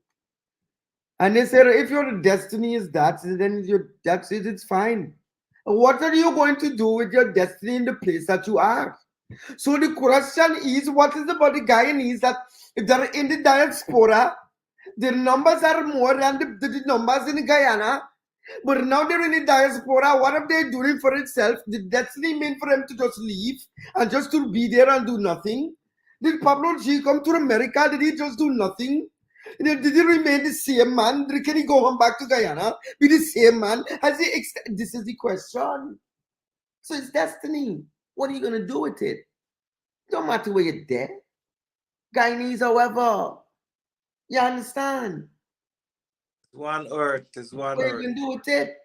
And they said, if your destiny is that, then that's it, it's fine. What are you going to do with your destiny in the place that you are? So the question is, what is about the Guyanese that if they're in the diaspora, the numbers are more than the numbers in Guyana, but now they're in the diaspora, what are they doing for itself? Did destiny mean for them to just leave and just to be there and do nothing? Did Pablo G come to America? Did he just do nothing? Did he remain the same man? Can he go home back to Guyana? Be the same man? This is the question. So it's destiny. What are you going to do with it? Don't matter where you're dead. Guyanese, however. You understand? One earth is one What earth. are you going to do with it?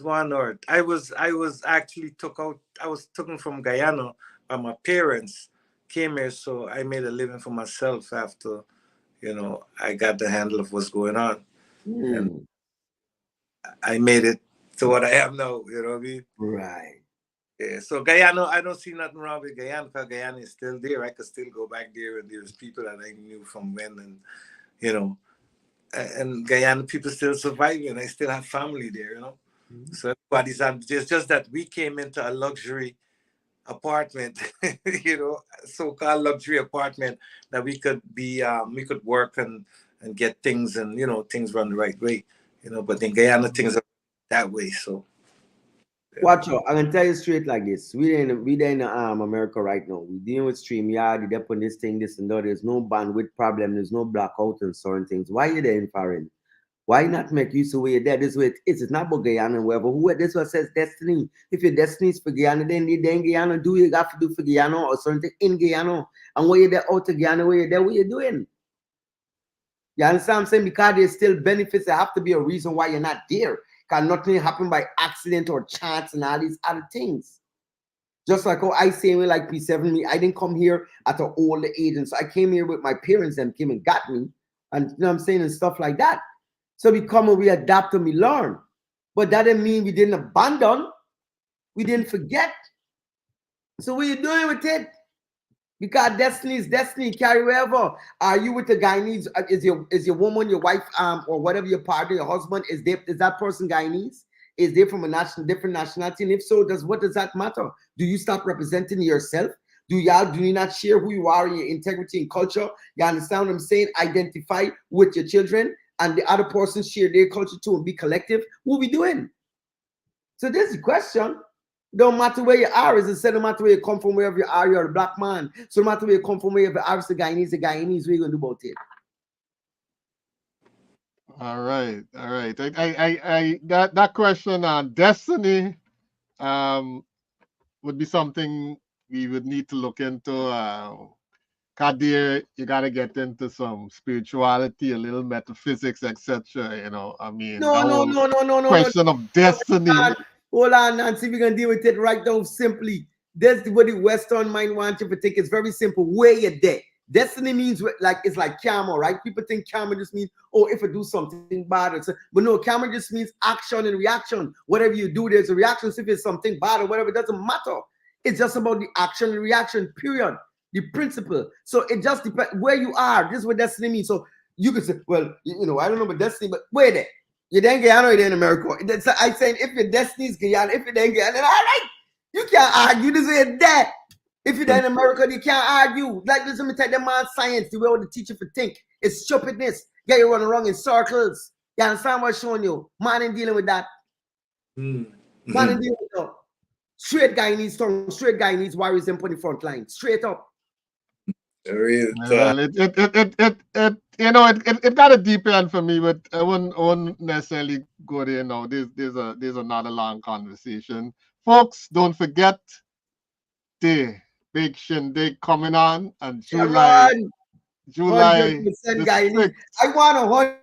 One earth. I was actually I was taken from Guyana by my parents, came here, so I made a living for myself after, you know, I got the handle of what's going on. And I made it to what I am now, you know what I mean? Right. Yeah, so Guyana, I don't see nothing wrong with Guyana because Guyana is still there. I could still go back there and there's people that I knew from when, and, you know, and Guyana people still surviving. I still have family there, you know. So everybody's it's just that we came into a luxury apartment, you know, so-called luxury apartment that we could be, we could work and get things and, you know, things run the right way, you know, but in Guyana things are that way, so. Yeah. Watch out, I'm gonna tell you straight like this. We in America right now. We're dealing with StreamYard, they're putting this thing, this and that. There's no bandwidth problem, there's no blackout and certain things. Why are you there in foreign? Why not make use of where you're there? This is where it is. It's not about Guyana and wherever. This what says destiny. If your destiny is for Guyana, then Guyana do you have to do for Guyana or something in Guyana. And where you're there out of Guyana, where you're there, what you're doing? You understand what I'm saying? Because there's still benefits. There have to be a reason why you're not there. Because nothing happen by accident or chance and all these other things. Just like I say, like P7, me, I didn't come here at an older age. And so I came here with my parents, them came and got me. And you know what I'm saying? And stuff like that. So we come and we adapt and we learn. But that didn't mean we didn't abandon. We didn't forget. So what are you doing with it? Because destiny is destiny. Carry wherever. Are you with the Guyanese? Is your woman, your wife, or whatever your partner, your husband, is that person Guyanese? Is they from a different nationality? And if so, what does that matter? Do you stop representing yourself? Do you not share who you are in your integrity and culture? You understand what I'm saying? Identify with your children. And the other person share their culture too and be collective. What we doing? So this is the question. Don't matter where you are, as I said, no matter where you come from, wherever you are, you're a black man. So no matter where you come from, wherever you are, it's the Guyanese, what are you gonna do about it? All right. I that question on destiny would be something we would need to look into. Kadir, you gotta get into some spirituality, a little metaphysics, etc. You know, I mean, No. Question of destiny. Hold on, Nancy, we're gonna deal with it right now simply. That's what the Western mind wants you to take. It's very simple. Where you're there. Destiny means it's like karma, right? People think karma just means, oh, if I do something bad, but no, karma just means action and reaction. Whatever you do, there's a reaction. So if it's something bad or whatever, it doesn't matter. It's just about the action and reaction, period. The principle. So it just depends where you are. This is what destiny means. So you could say, well, you know, I don't know about destiny, but where there? You then Guyana, you then America. I saying if your destiny is Guyana, if you then Guyana, then all right. You can't argue this way that. If you're in America, you can't argue. Like this, let me tell them man science, the way the teacher for think. It's stupidness. Yeah, you running around in circles. You understand what I'm showing you? Man ain't dealing with that. Man ain't dealing with that. Straight guy needs tongue. Straight guy needs warriors and put in the front line. Straight up. Well, it got a deep end for me, but I wouldn't necessarily go there now. There's another long conversation. Folks, don't forget the big shindig coming on July 100% guy. I want a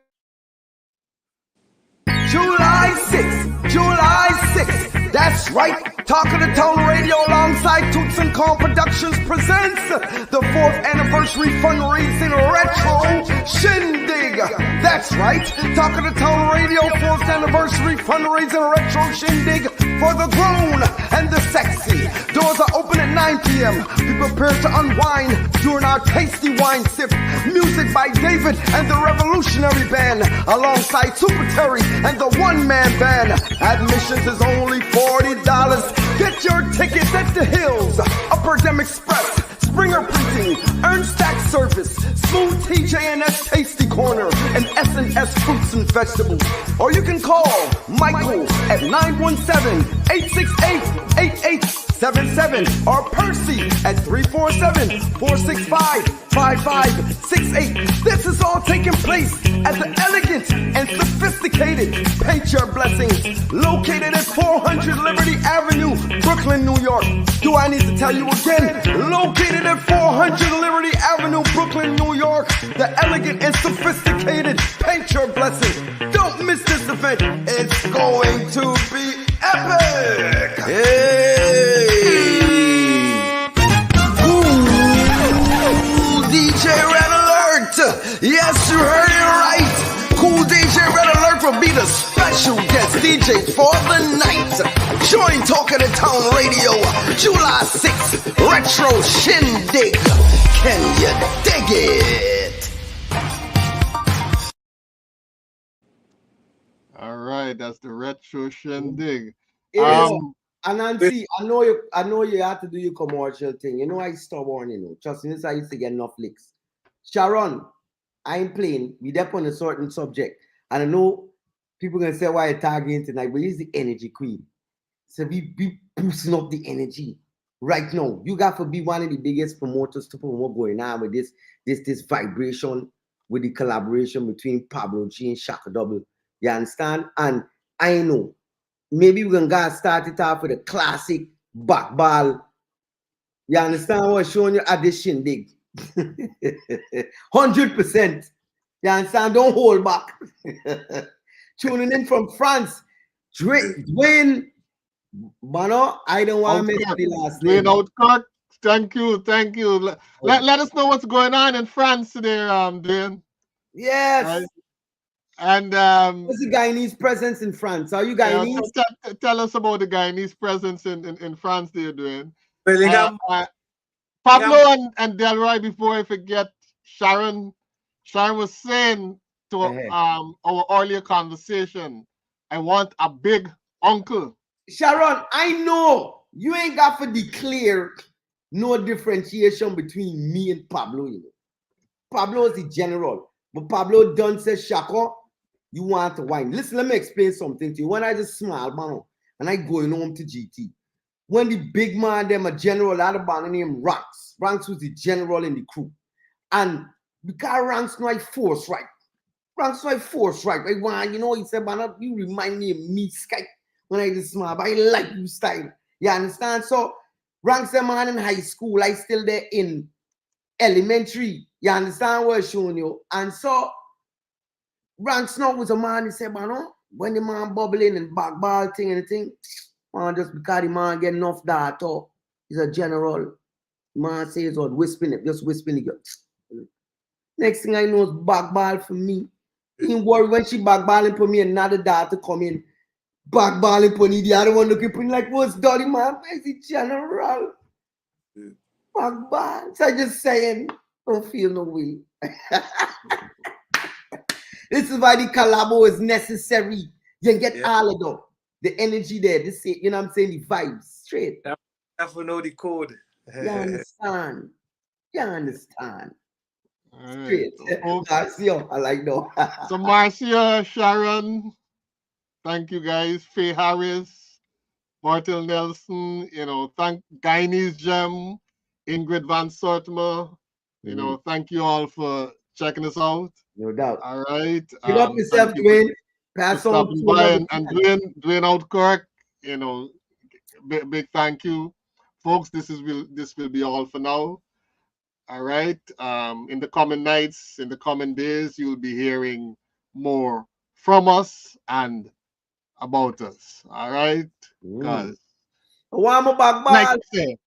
July 6th, July 6th. That's right. Talk of the Town Radio alongside Toots and Call Productions presents the 4th anniversary fundraising retro shindig. That's right. Talk of the Town Radio 4th anniversary fundraising retro shindig for the grown and the sexy. Doors are open at 9 p.m. Be prepared to unwind during our tasty wine sip. Music by David and the Revolutionary Band alongside Super Terry and the one-man band. Admissions is only $40. Get your tickets at the Hills, Upper Dem Express, Springer Printing, Ernstack Service, Smooth TJ&S Tasty Corner, and S&S Fruits and Vegetables. Or you can call Michael at 917-868-8877 or Percy at 347-465-5568. This is all taking place at the elegant and sophisticated Paint Your Blessings, located at 400 Liberty Avenue, Brooklyn, New York. Do I need to tell you again? Located at 400 Liberty Avenue, Brooklyn, New York. The elegant and sophisticated Paint Your Blessings. Don't miss this event. It's going to be epic. Hey. Cool DJ Red Alert. Yes, you heard it right. Cool DJ Red Alert will be the special guest DJ for the night. Join Talk of the Town Radio, July 6th, Retro Shindig. Can you dig it? All right, that's the Retro Shindig. Anansi, I know you have to do your commercial thing. You know I stubborn, you know. Trust me, this I used to get enough licks. Sharon, I ain't playing. We up on a certain subject. And I know people gonna say why you're targeting tonight, but he's the energy queen. So we boosting up the energy right now. You got to be one of the biggest promoters to promote going on with this vibration, with the collaboration between Pablo G and Shaka Double. You understand? And I know maybe we're gonna start it off with a classic back ball. You understand what I'm showing you at this shindig? 100%. You understand? Don't hold back. Tuning in from France, Dwayne. Mano, I don't want to miss the last name. Dwayne, thank you. Let us know what's going on in France today, Dwayne. Yes. Right. And what's the Guyanese presence in France? Are you Guyanese? Tell us about the Guyanese presence in France there, Dwayne. Pablo and Delroy, before I forget, Sharon was saying to our earlier conversation, I want a big uncle. Sharon, I know you ain't got to declare no differentiation between me and Pablo. You know. Pablo is the general, but Pablo done says, Shaka, you want to wine. Listen, let me explain something to you. When I just smile, man, and I going home to GT, when the big man, them a general, had a band named Ranks. Ranks was the general in the crew. And because Ranks no force right. Ranks no force right. I want, you know, he said, man, you remind me of me, Sky. When I just smile, but I like you style. You understand? So, Ranks a man in high school, I still there in elementary. You understand what I'm showing you? And so, Ranks now was a man, he said, man, when the man bubbling and back ball thing and thing, man, just because the man get enough data, he's a general. The man says, oh, whispering it, just whispering it. Next thing I know is back ball for me. He ain't worry when she back balling for me, another data come in. Back balling for me, the other one looking for me like, what's dirty, man? Where's the general? Back ball. So I just saying, don't feel no way. This is why the collabo is necessary. You get all of them. The energy there, this, you know what I'm saying? The vibes straight. You have to know the code. You understand? You understand? All Straight. right. Marcio, I like that. So Marcia, Sharon, thank you guys. Faye Harris, Bartel Nelson, you know, thank Guyanese Gem, Ingrid Van Sortma, you know, thank you all for checking us out. No doubt. All right. Give up yourself, Dwayne. Pass on to by and Dwayne Outkirk, you know, big thank you. Folks, this will be all for now. All right. In the coming nights, in the coming days, you'll be hearing more from us and about us. All right. Because like you say,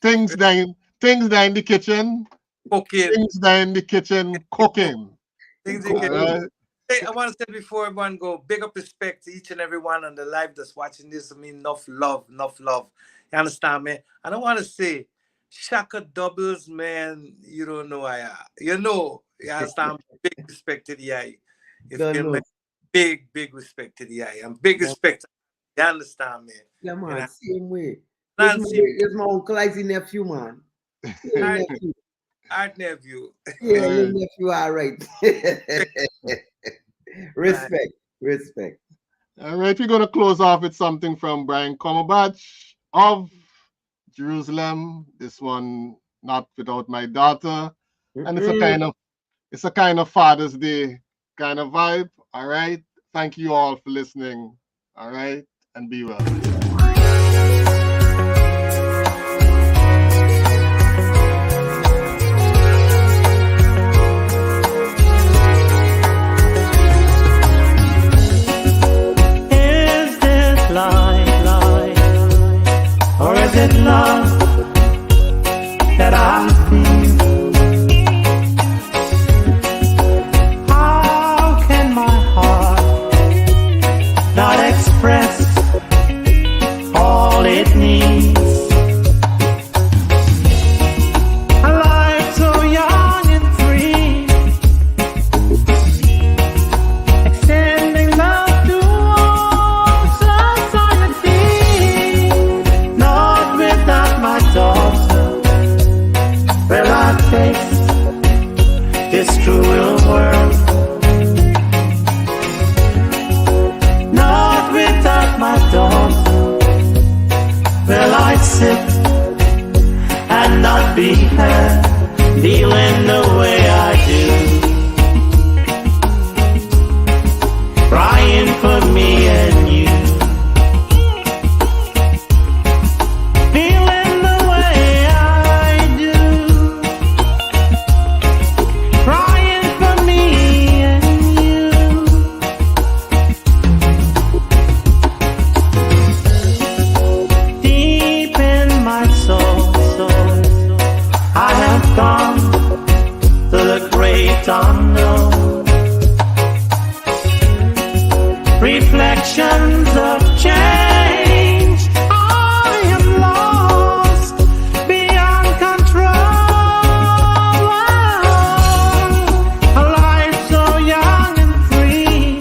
things down in the kitchen. Cooking. Things down in the kitchen cooking. Things in the kitchen. Hey, I want to say before everyone go, big up respect to each and every one on the live that's watching this. I mean, enough love. You understand me? And I want to say, Shaka Doubles, man, you don't know I are. You understand? Big respect to the eye. Big respect to the eye. And big respect. You understand me? Yeah, man, same way. Here's my uncle, I see nephew, man. Art nephew. Yeah, your nephew, all right. Respect. All right, we're going to close off with something from Brian Comerbatch of Jerusalem. This one, Not Without My Daughter. And it's a kind of Father's Day kind of vibe. All right. Thank you all for listening. All right. And be well. Or is it love that I feel? How can my heart not express all it needs? A life so young and free, extending love to all society. Not without my daughter will I face this cruel world. Not without my daughter will I sit and not be heard, feeling the way I do, crying for me and you. Feeling the way I do, crying for me and you. Deep in my soul, I have gone to the great unknown. Reflections of change, I am lost beyond control. A life so young and free,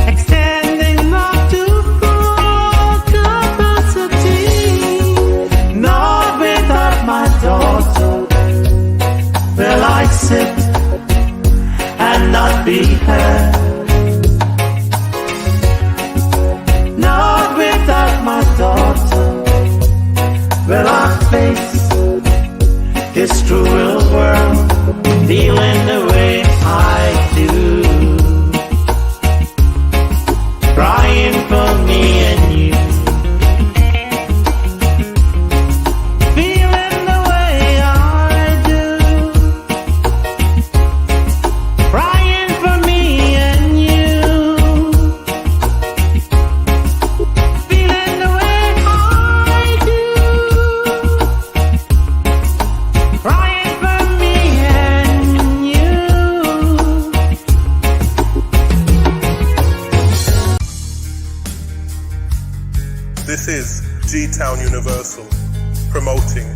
extending love to full capacity. Not without my daughter will I sit and not be heard. Not without my daughter will I face this cruel world, feeling the way I do, crying for me and you. Feeling the way I do, crying for me and you. Feeling the way I do, crying for me and you. This is GTown Universal, promoting